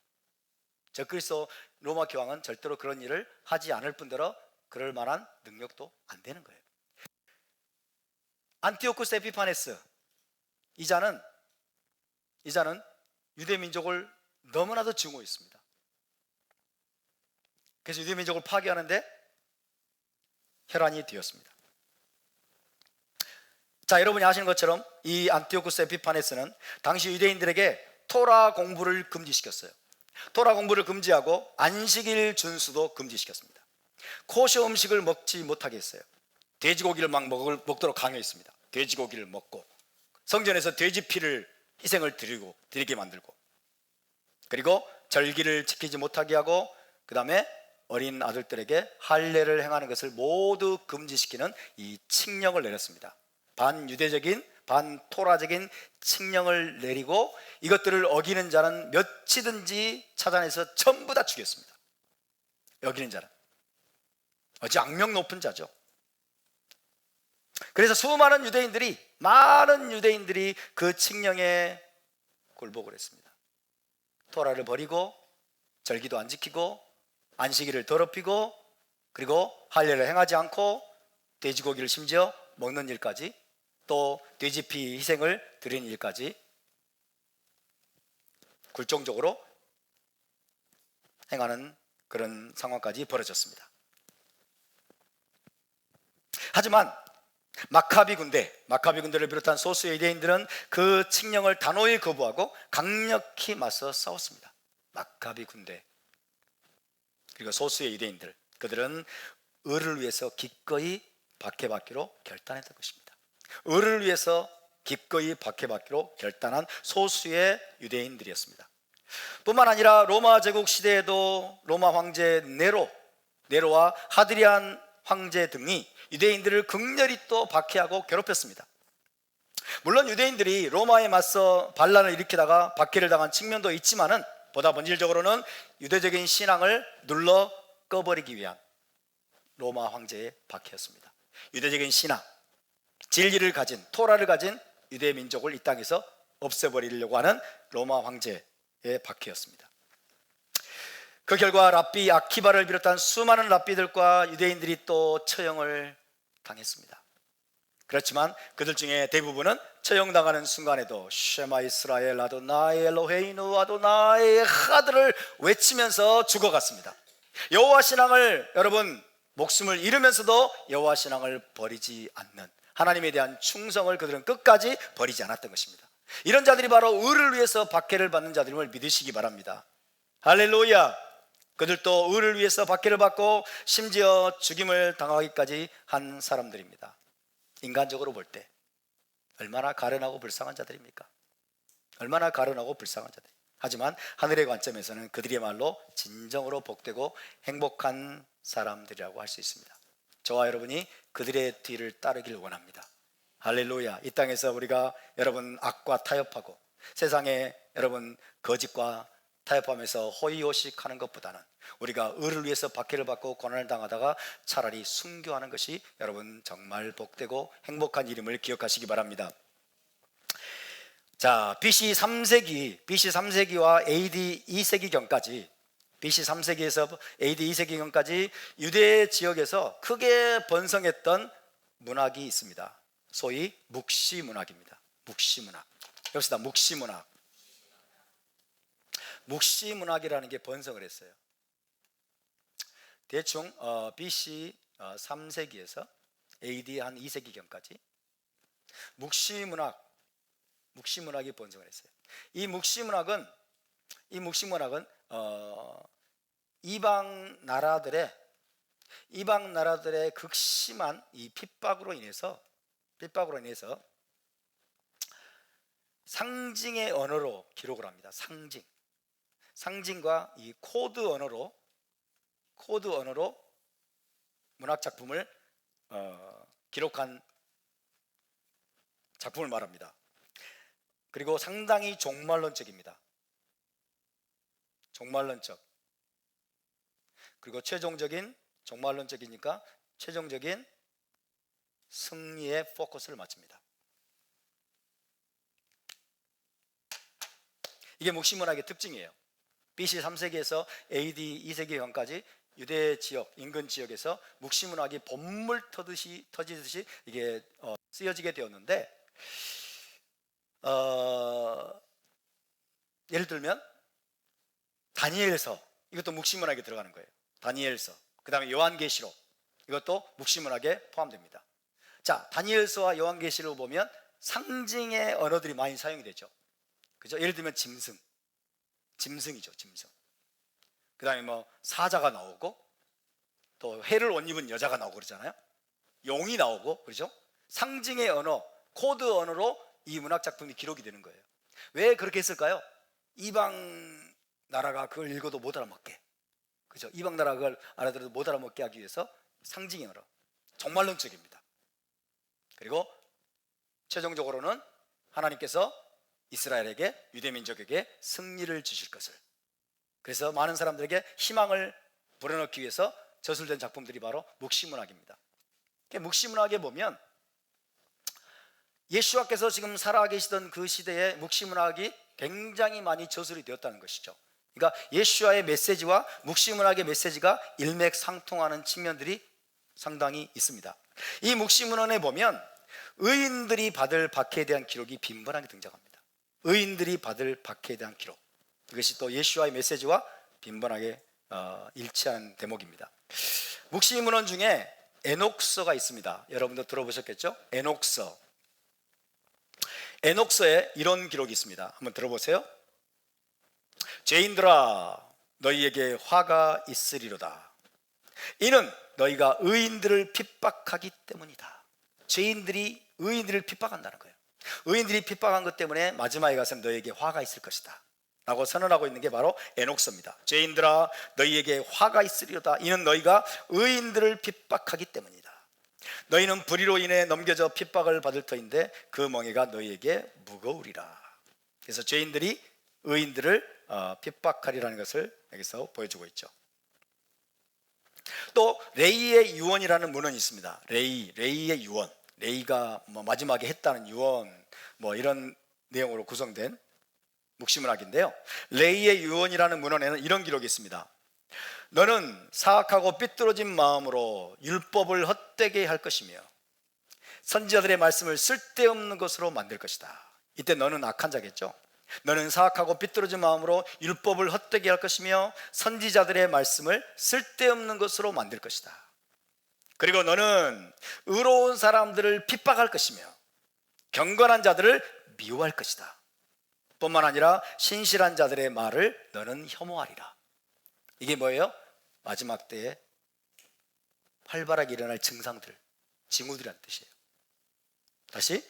적그리스도 로마 교황은 절대로 그런 일을 하지 않을 뿐더러 그럴 만한 능력도 안 되는 거예요. 안티오쿠스 에피파네스 이 자는 유대 민족을 너무나도 증오했습니다. 그래서 유대 민족을 파괴하는데 혈안이 되었습니다. 자, 여러분이 아시는 것처럼 이 안티오쿠스 에피파네스는 당시 유대인들에게 토라 공부를 금지시켰어요. 토라 공부를 금지하고 안식일 준수도 금지시켰습니다. 코셔 음식을 먹지 못하게 했어요. 돼지고기를 막 먹도록 강요했습니다. 돼지고기를 먹고 성전에서 돼지 피를 희생을 드리게 만들고, 그리고 절기를 지키지 못하게 하고, 그 다음에 어린 아들들에게 할례를 행하는 것을 모두 금지시키는 이 칙령을 내렸습니다. 반유대적인 반토라적인 칙령을 내리고 이것들을 어기는 자는 몇이든지 찾아내서 전부 다 죽였습니다. 어기는 자는 아주 악명 높은 자죠. 그래서 많은 유대인들이 그 칙령에 굴복을 했습니다. 토라를 버리고 절기도 안 지키고 안식일을 더럽히고, 그리고 할례를 행하지 않고 돼지고기를 심지어 먹는 일까지, 또 돼지피 희생을 드리는 일까지 굴종적으로 행하는 그런 상황까지 벌어졌습니다. 하지만 마카비 군대를 비롯한 소수의 유대인들은 그 칙령을 단호히 거부하고 강력히 맞서 싸웠습니다. 마카비 군대 그리고 소수의 유대인들, 그들은 의를 위해서 기꺼이 박해받기로 결단했던 것입니다. 의를 위해서 기꺼이 박해받기로 결단한 소수의 유대인들이었습니다. 뿐만 아니라 로마 제국 시대에도 로마 황제 네로와 하드리안 황제 등이 유대인들을 극렬히 또 박해하고 괴롭혔습니다. 물론 유대인들이 로마에 맞서 반란을 일으키다가 박해를 당한 측면도 있지만은 보다 본질적으로는 유대적인 신앙을 눌러 꺼버리기 위한 로마 황제의 박해였습니다. 유대적인 신앙, 진리를 가진, 토라를 가진 유대 민족을 이 땅에서 없애버리려고 하는 로마 황제의 박해였습니다. 그 결과 랍비 아키바를 비롯한 수많은 랍비들과 유대인들이 또 처형을 당했습니다. 그렇지만 그들 중에 대부분은 처형당하는 순간에도 쉐마 이스라엘 아도나이 엘로헤이누 아도나이 하드를 외치면서 죽어갔습니다. 여호와 신앙을, 여러분, 목숨을 잃으면서도 여호와 신앙을 버리지 않는, 하나님에 대한 충성을 그들은 끝까지 버리지 않았던 것입니다. 이런 자들이 바로 의를 위해서 박해를 받는 자들임을 믿으시기 바랍니다. 할렐루야. 그들도 의를 위해서 박해를 받고 심지어 죽임을 당하기까지 한 사람들입니다. 인간적으로 볼 때 얼마나 가련하고 불쌍한 자들입니까? 얼마나 가련하고 불쌍한 자들. 하지만 하늘의 관점에서는 그들이야말로 진정으로 복되고 행복한 사람들이라고 할 수 있습니다. 저와 여러분이 그들의 뒤를 따르길 원합니다. 할렐루야. 이 땅에서 우리가 여러분 악과 타협하고 세상에 여러분 거짓과 타협하면서 호의호식하는 것보다는 우리가 의를 위해서 박해를 받고 고난을 당하다가 차라리 순교하는 것이 여러분 정말 복되고 행복한 일임을 기억하시기 바랍니다. 자, BC 3세기와 AD 2세기경까지, BC 3세기에서 AD 2세기경까지 유대 지역에서 크게 번성했던 문학이 있습니다. 소위 묵시문학입니다. 묵시문학. 여기서 묵시문학. 묵시문학이라는 게 번성을 했어요. 대충 BC 3세기에서 AD 한 2세기경까지 묵시문학이 번성을 했어요. 이 묵시문학은 이방 나라들의 극심한 이 핍박으로 인해서 상징의 언어로 기록을 합니다. 상징과 이 코드 언어로 문학 작품을 기록한 작품을 말합니다. 그리고 상당히 종말론적입니다. 종말론적. 그리고 종말론적이니까 최종적인 승리에 포커스를 맞춥니다. 이게 묵시문학의 특징이에요. BC 3세기에서 AD 2세기경까지 유대 지역, 인근 지역에서 묵시문학이 본물 터지듯이 이게 쓰여지게 되었는데, 예를 들면 다니엘서, 이것도 묵시문학에 들어가는 거예요. 다니엘서, 그 다음에 요한계시록, 이것도 묵시문학에 포함됩니다. 자, 다니엘서와 요한계시록을 보면 상징의 언어들이 많이 사용이 되죠. 그죠? 예를 들면 짐승이죠. 그 다음에 사자가 나오고, 또 해를 옷 입은 여자가 나오고 그러잖아요. 용이 나오고, 그렇죠? 상징의 언어, 코드 언어로 이 문학 작품이 기록이 되는 거예요. 왜 그렇게 했을까요? 이방 나라가 그걸 읽어도 못 알아먹게, 그죠? 이방 나라가 그걸 알아들어도 못 알아먹게 하기 위해서 상징의 언어, 종말론적입니다. 그리고 최종적으로는 하나님께서 이스라엘에게, 유대민족에게 승리를 주실 것을, 그래서 많은 사람들에게 희망을 불어넣기 위해서 저술된 작품들이 바로 묵시문학입니다. 묵시문학에 보면 예수와께서 지금 살아계시던 그 시대에 묵시문학이 굉장히 많이 저술이 되었다는 것이죠. 그러니까 예수와의 메시지와 묵시문학의 메시지가 일맥상통하는 측면들이 상당히 있습니다. 이 묵시문학에 보면 의인들이 받을 박해에 대한 기록이 빈번하게 등장합니다. 의인들이 받을 박해에 대한 기록, 이것이 또 예수와의 메시지와 빈번하게 일치하는 대목입니다. 묵시문헌 중에 에녹서가 있습니다. 여러분도 들어보셨겠죠? 에녹서에 이런 기록이 있습니다. 한번 들어보세요. 죄인들아, 너희에게 화가 있으리로다. 이는 너희가 의인들을 핍박하기 때문이다. 죄인들이 의인들을 핍박한다는 거예요. 의인들이 핍박한 것 때문에 마지막에 가서 너희에게 화가 있을 것이다 라고 선언하고 있는 게 바로 에녹서입니다. 죄인들아 너희에게 화가 있으리로다. 이는 너희가 의인들을 핍박하기 때문이다. 너희는 불의로 인해 넘겨져 핍박을 받을 터인데 그 멍에가 너희에게 무거우리라. 그래서 죄인들이 의인들을 핍박하리라는 것을 여기서 보여주고 있죠. 또 레이의 유언이라는 문헌이 있습니다. 레이의 유언, 레이가 마지막에 했다는 유언 이런 내용으로 구성된 묵시문학인데요. 레이의 유언이라는 문헌에는 이런 기록이 있습니다. 너는 사악하고 삐뚤어진 마음으로 율법을 헛되게 할 것이며 선지자들의 말씀을 쓸데없는 것으로 만들 것이다. 이때 너는 악한 자겠죠. 너는 사악하고 삐뚤어진 마음으로 율법을 헛되게 할 것이며 선지자들의 말씀을 쓸데없는 것으로 만들 것이다. 그리고 너는 의로운 사람들을 핍박할 것이며 경건한 자들을 미워할 것이다. 뿐만 아니라 신실한 자들의 말을 너는 혐오하리라. 이게 뭐예요? 마지막 때에 활발하게 일어날 증상들, 징후들이라는 뜻이에요. 다시,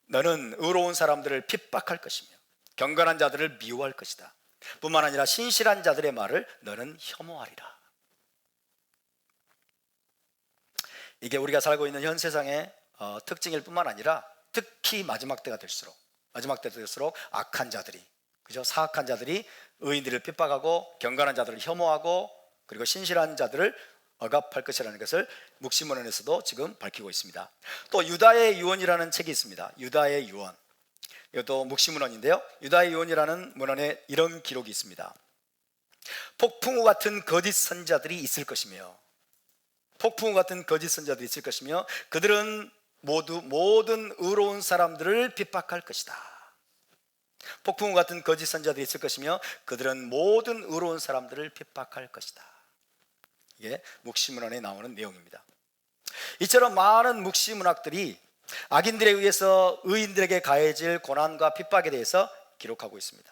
너는 의로운 사람들을 핍박할 것이며 경건한 자들을 미워할 것이다. 뿐만 아니라 신실한 자들의 말을 너는 혐오하리라. 이게 우리가 살고 있는 현 세상의 특징일 뿐만 아니라 특히 마지막 때가 될수록 악한 자들이, 그죠? 사악한 자들이 의인들을 핍박하고 경건한 자들을 혐오하고 그리고 신실한 자들을 억압할 것이라는 것을 묵시문헌에서도 지금 밝히고 있습니다. 또 유다의 유언이라는 책이 있습니다. 유다의 유언, 이것도 묵시문헌인데요. 유다의 유언이라는 문헌에 이런 기록이 있습니다. 폭풍우 같은 거짓 선자들이 있을 것이며 그들은 모든 의로운 사람들을 핍박할 것이다. 폭풍우 같은 거짓 선자들이 있을 것이며 그들은 모든 의로운 사람들을 핍박할 것이다. 이게 묵시문헌에 나오는 내용입니다. 이처럼 많은 묵시문학들이 악인들에 의해서 의인들에게 가해질 고난과 핍박에 대해서 기록하고 있습니다.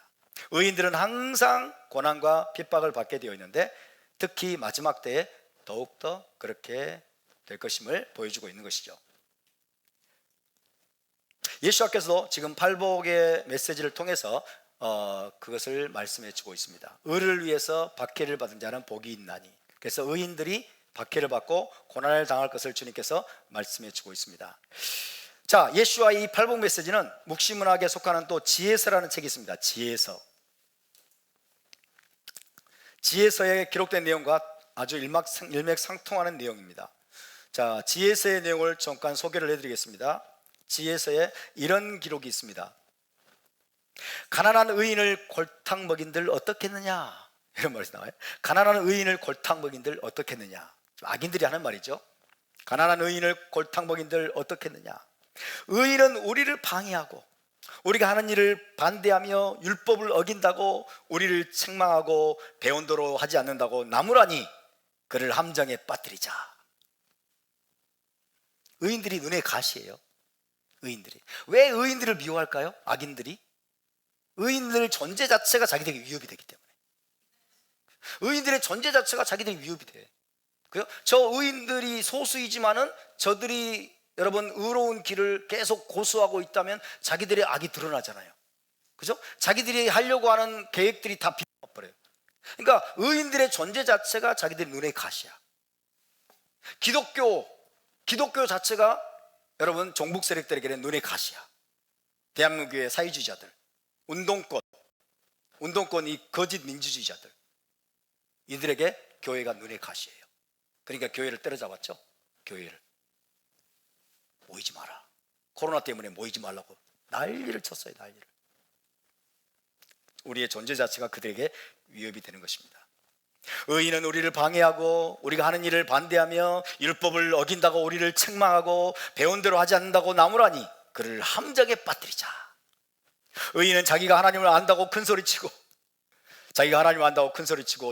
의인들은 항상 고난과 핍박을 받게 되어 있는데 특히 마지막 때에 더욱더 그렇게 될 것임을 보여주고 있는 것이죠. 예수께서도 지금 팔복의 메시지를 통해서 그것을 말씀해 주고 있습니다. 의를 위해서 박해를 받은 자는 복이 있나니. 그래서 의인들이 박해를 받고 고난을 당할 것을 주님께서 말씀해 주고 있습니다. 자, 예수와 이 팔복 메시지는 묵시문학에 속하는 또 지혜서라는 책이 있습니다. 지혜서에 기록된 내용과 아주 일맥상통하는 내용입니다. 자, 지혜서의 내용을 잠깐 소개를 해드리겠습니다. 지혜서에 이런 기록이 있습니다. 가난한 의인을 골탕 먹인들 어떻겠느냐, 이런 말이 나와요. 가난한 의인을 골탕 먹인들 어떻겠느냐, 악인들이 하는 말이죠. 가난한 의인을 골탕 먹인들 어떻겠느냐. 의인은 우리를 방해하고 우리가 하는 일을 반대하며 율법을 어긴다고 우리를 책망하고 배운대로 하지 않는다고 나무라니 그를 함정에 빠뜨리자. 의인들이 눈에 가시예요. 의인들이 왜 의인들을 미워할까요? 악인들이 의인들 존재 자체가 자기들에게 위협이 되기 때문에. 의인들의 존재 자체가 자기들에게 위협이 돼. 저 의인들이 소수이지만은 저들이 여러분 의로운 길을 계속 고수하고 있다면 자기들의 악이 드러나잖아요. 그죠? 자기들이 하려고 하는 계획들이 다 비어버려요. 그러니까 의인들의 존재 자체가 자기들 눈에 가시야. 기독교 자체가 여러분 종북 세력들에게는 눈에 가시야. 대한민국의 사회주의자들, 운동권 이 거짓 민주주의자들, 이들에게 교회가 눈에 가시예요. 그러니까 교회를 때려잡았죠. 교회를 모이지 마라. 코로나 때문에 모이지 말라고 난리를 쳤어요. 난리를. 우리의 존재 자체가 그들에게 위협이 되는 것입니다. 의인은 우리를 방해하고 우리가 하는 일을 반대하며 율법을 어긴다고 우리를 책망하고 배운 대로 하지 않는다고 나무라니 그를 함정에 빠뜨리자. 의인은 자기가 하나님을 안다고 큰소리치고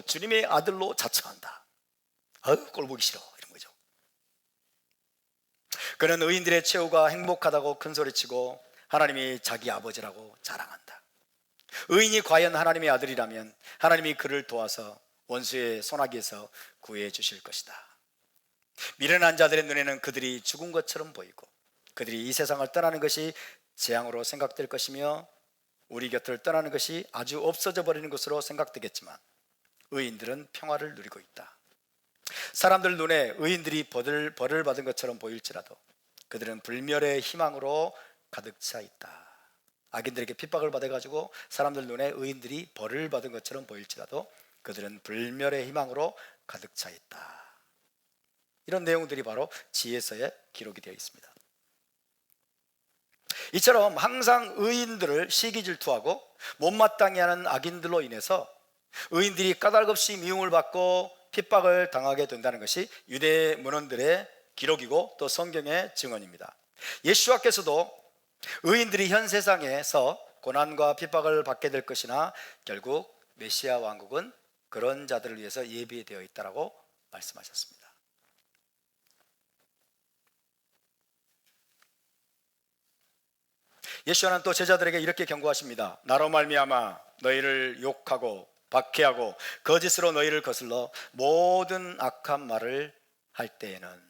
주님의 아들로 자처한다. 꼴 보기 싫어, 이런 거죠. 그는 의인들의 최후가 행복하다고 큰소리치고 하나님이 자기 아버지라고 자랑한다. 의인이 과연 하나님의 아들이라면 하나님이 그를 도와서 원수의 손아귀에서 구해 주실 것이다. 미련한 자들의 눈에는 그들이 죽은 것처럼 보이고 그들이 이 세상을 떠나는 것이 재앙으로 생각될 것이며 우리 곁을 떠나는 것이 아주 없어져 버리는 것으로 생각되겠지만 의인들은 평화를 누리고 있다. 사람들 눈에 의인들이 벌을 받은 것처럼 보일지라도 그들은 불멸의 희망으로 가득 차 있다. 악인들에게 핍박을 받아가지고 사람들 눈에 의인들이 벌을 받은 것처럼 보일지라도 그들은 불멸의 희망으로 가득 차 있다. 이런 내용들이 바로 지혜서에 기록이 되어 있습니다. 이처럼 항상 의인들을 시기질투하고 못마땅해 하는 악인들로 인해서 의인들이 까닭없이 미움을 받고 핍박을 당하게 된다는 것이 유대 문헌들의 기록이고 또 성경의 증언입니다. 예수와께서도 의인들이 현 세상에서 고난과 핍박을 받게 될 것이나 결국 메시아 왕국은 그런 자들을 위해서 예비되어 있다라고 말씀하셨습니다. 예수와는 또 제자들에게 이렇게 경고하십니다. 나로 말미암아 너희를 욕하고 박해하고 거짓으로 너희를 거슬러 모든 악한 말을 할 때에는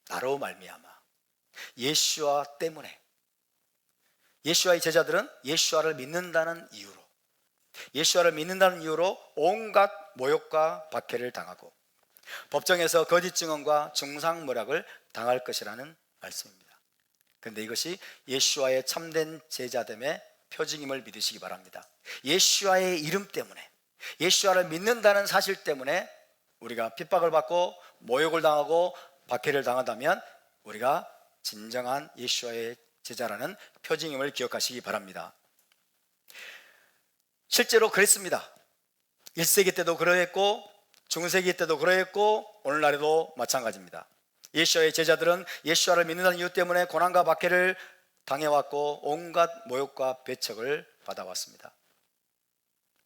나로 말미암아 예수와 때문에 예수와의 제자들은 예수와를 믿는다는 이유로 온갖 모욕과 박해를 당하고 법정에서 거짓 증언과 중상모략을 당할 것이라는 말씀입니다. 그런데 이것이 예수와의 참된 제자됨의 표징임을 믿으시기 바랍니다. 예수와의 이름 때문에 예수와를 믿는다는 사실 때문에 우리가 핍박을 받고 모욕을 당하고 박해를 당한다면 우리가 진정한 예수와의 제자라는 표징임을 기억하시기 바랍니다. 실제로 그랬습니다. 1세기 때도 그러했고 중세기 때도 그러했고 오늘날에도 마찬가지입니다. 예수와의 제자들은 예수와를 믿는다는 이유 때문에 고난과 박해를 당해왔고 온갖 모욕과 배척을 받아왔습니다.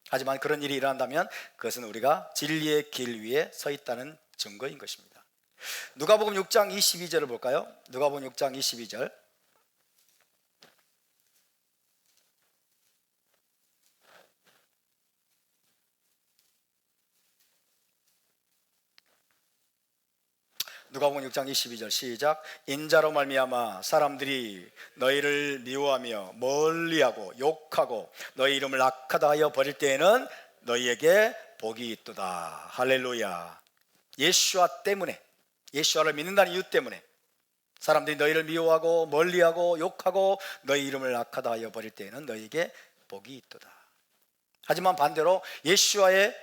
하지만 그런 일이 일어난다면 그것은 우리가 진리의 길 위에 서 있다는 증거인 것입니다. 누가복음 6장 22절을 볼까요? 누가복음 6장 22절. 누가복음 6장 22절 시작. 인자로 말미암아 사람들이 너희를 미워하며 멀리하고 욕하고 너희 이름을 악하다 하여 버릴 때에는 너희에게 복이 있도다. 할렐루야. 예수와 때문에 예수와를 믿는다는 이유 때문에 사람들이 너희를 미워하고 멀리하고 욕하고 너희 이름을 악하다 하여 버릴 때에는 너희에게 복이 있도다. 하지만 반대로 예수와의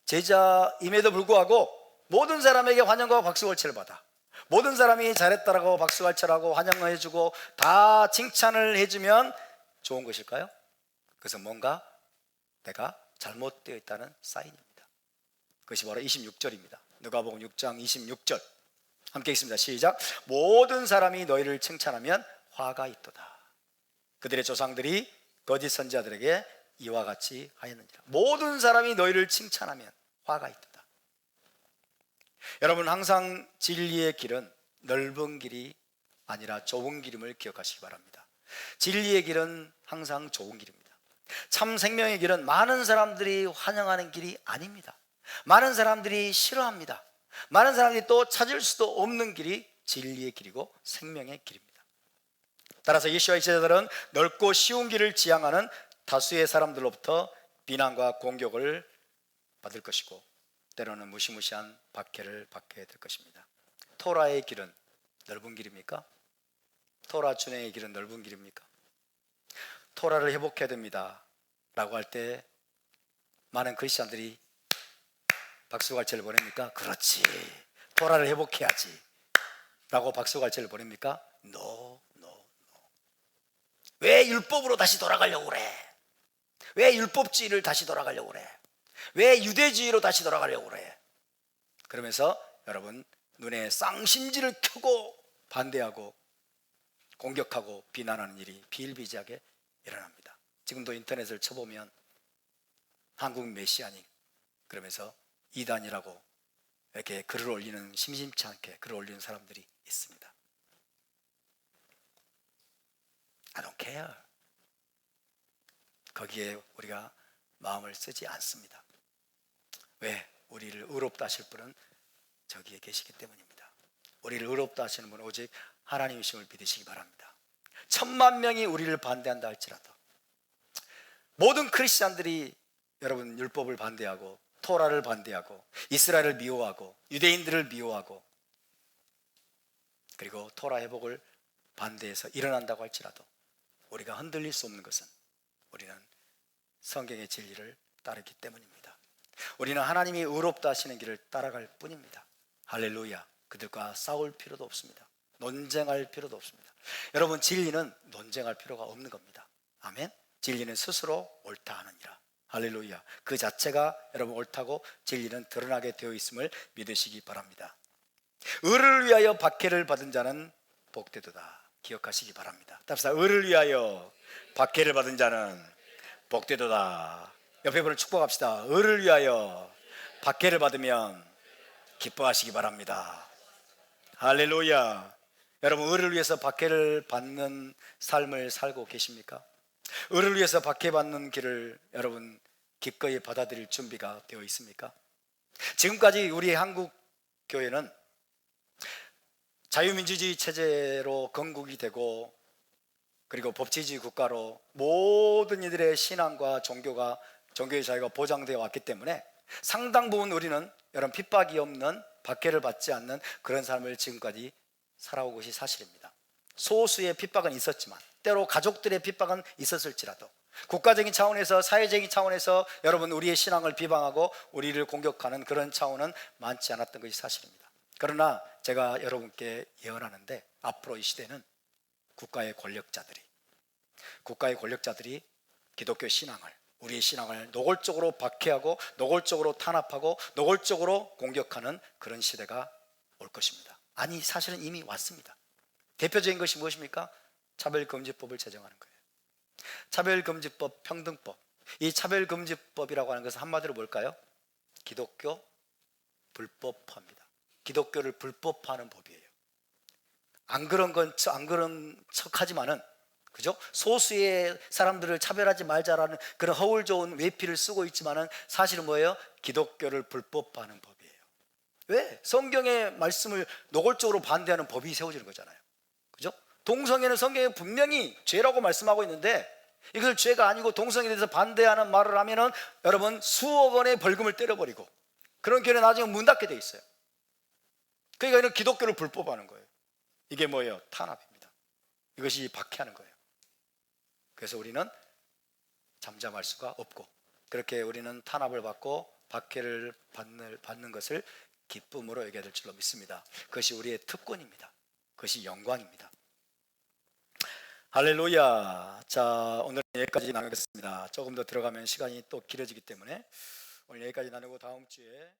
제자임에도 불구하고 모든 사람에게 환영과 박수갈채를 받아 모든 사람이 잘했다라고 박수갈채하고 환영을 해주고 다 칭찬을 해주면 좋은 것일까요? 그것은 뭔가 내가 잘못되어 있다는 사인입니다. 그것이 바로 26절입니다. 누가복음 6장 26절 함께 읽습니다. 시작. 모든 사람이 너희를 칭찬하면 화가 있도다. 그들의 조상들이 거짓 선지자들에게 이와 같이 하였느니라. 모든 사람이 너희를 칭찬하면 화가 있도다. 여러분 항상 진리의 길은 넓은 길이 아니라 좁은 길임을 기억하시기 바랍니다. 진리의 길은 항상 좁은 길입니다. 참 생명의 길은 많은 사람들이 환영하는 길이 아닙니다. 많은 사람들이 싫어합니다. 많은 사람들이 또 찾을 수도 없는 길이 진리의 길이고 생명의 길입니다. 따라서 예수와의 제자들은 넓고 쉬운 길을 지향하는 다수의 사람들로부터 비난과 공격을 받을 것이고 때로는 무시무시한 박해를 받게 될 것입니다. 토라의 길은 넓은 길입니까? 토라 준행의 길은 넓은 길입니까? 토라를 회복해야 됩니다 라고 할 때 많은 크리스찬들이 박수갈채를 보냅니까? 그렇지, 토라를 회복해야지 라고 박수갈채를 보냅니까? No. 왜 율법으로 다시 돌아가려고 그래? 왜 율법주의를 다시 돌아가려고 그래? 왜 유대주의로 다시 돌아가려고 그래? 그러면서 여러분 눈에 쌍심지를 켜고 반대하고 공격하고 비난하는 일이 비일비재하게 일어납니다. 지금도 인터넷을 쳐보면 한국 메시아닉 그러면서 이단이라고 이렇게 글을 올리는, 심심치 않게 글을 올리는 사람들이 있습니다. I don't care. 거기에 우리가 마음을 쓰지 않습니다. 왜? 우리를 의롭다 하실 분은 저기에 계시기 때문입니다. 우리를 의롭다 하시는 분은 오직 하나님이심을 믿으시기 바랍니다. 1000만 명이 우리를 반대한다 할지라도, 모든 크리스찬들이 여러분 율법을 반대하고 토라를 반대하고 이스라엘을 미워하고 유대인들을 미워하고 그리고 토라 회복을 반대해서 일어난다고 할지라도 우리가 흔들릴 수 없는 것은 우리는 성경의 진리를 따르기 때문입니다. 우리는 하나님이 의롭다 하시는 길을 따라갈 뿐입니다. 할렐루야. 그들과 싸울 필요도 없습니다. 논쟁할 필요도 없습니다. 여러분, 진리는 논쟁할 필요가 없는 겁니다. 아멘. 진리는 스스로 옳다 하느니라. 할렐루야. 그 자체가 여러분 옳다고 진리는 드러나게 되어 있음을 믿으시기 바랍니다. 의를 위하여 박해를 받은 자는 복되도다. 기억하시기 바랍니다. 답사, 의를 위하여 박해를 받은 자는 복되도다. 옆에 분을 축복합시다. 의를 위하여 박해를 받으면 기뻐하시기 바랍니다. 할렐루야. 여러분, 의를 위해서 박해를 받는 삶을 살고 계십니까? 의를 위해서 박해받는 길을 여러분 기꺼이 받아들일 준비가 되어 있습니까? 지금까지 우리 한국 교회는 자유민주주의 체제로 건국이 되고 그리고 법치주의 국가로 모든 이들의 신앙과 종교의 자유가 보장되어 왔기 때문에 상당 부분 우리는 여러분 핍박이 없는, 박해를 받지 않는 그런 삶을 지금까지 살아온 것이 사실입니다. 소수의 핍박은 있었지만, 때로 가족들의 핍박은 있었을지라도, 국가적인 차원에서, 사회적인 차원에서 여러분 우리의 신앙을 비방하고 우리를 공격하는 그런 차원은 많지 않았던 것이 사실입니다. 그러나 제가 여러분께 예언하는데, 앞으로 이 시대는 국가의 권력자들이 기독교 신앙을, 우리의 신앙을 노골적으로 박해하고 노골적으로 탄압하고 노골적으로 공격하는 그런 시대가 올 것입니다. 아니, 사실은 이미 왔습니다. 대표적인 것이 무엇입니까? 차별금지법을 제정하는 거예요. 차별금지법, 평등법. 이 차별금지법이라고 하는 것은 한마디로 뭘까요? 기독교 불법화입니다. 기독교를 불법화하는 법이에요. 안 그런 척하지만은, 그죠? 소수의 사람들을 차별하지 말자라는 그런 허울 좋은 외피를 쓰고 있지만은 사실은 뭐예요? 기독교를 불법화하는 법이에요. 왜? 성경의 말씀을 노골적으로 반대하는 법이 세워지는 거잖아요. 그죠? 동성애는 성경에 분명히 죄라고 말씀하고 있는데 이걸 죄가 아니고 동성애에 대해서 반대하는 말을 하면은 여러분 수억 원의 벌금을 때려버리고 그런 교회 나중에 문 닫게 돼 있어요. 그러니까 이런 기독교를 불법화하는 거예요. 이게 뭐예요? 탄압입니다. 이것이 박해하는 거예요. 그래서 우리는 잠잠할 수가 없고, 그렇게 우리는 탄압을 받고 박해를 받는 것을 기쁨으로 여겨야 될 줄로 믿습니다. 그것이 우리의 특권입니다. 그것이 영광입니다. 할렐루야. 자, 오늘은 여기까지 나누겠습니다. 조금 더 들어가면 시간이 또 길어지기 때문에 오늘 여기까지 나누고 다음 주에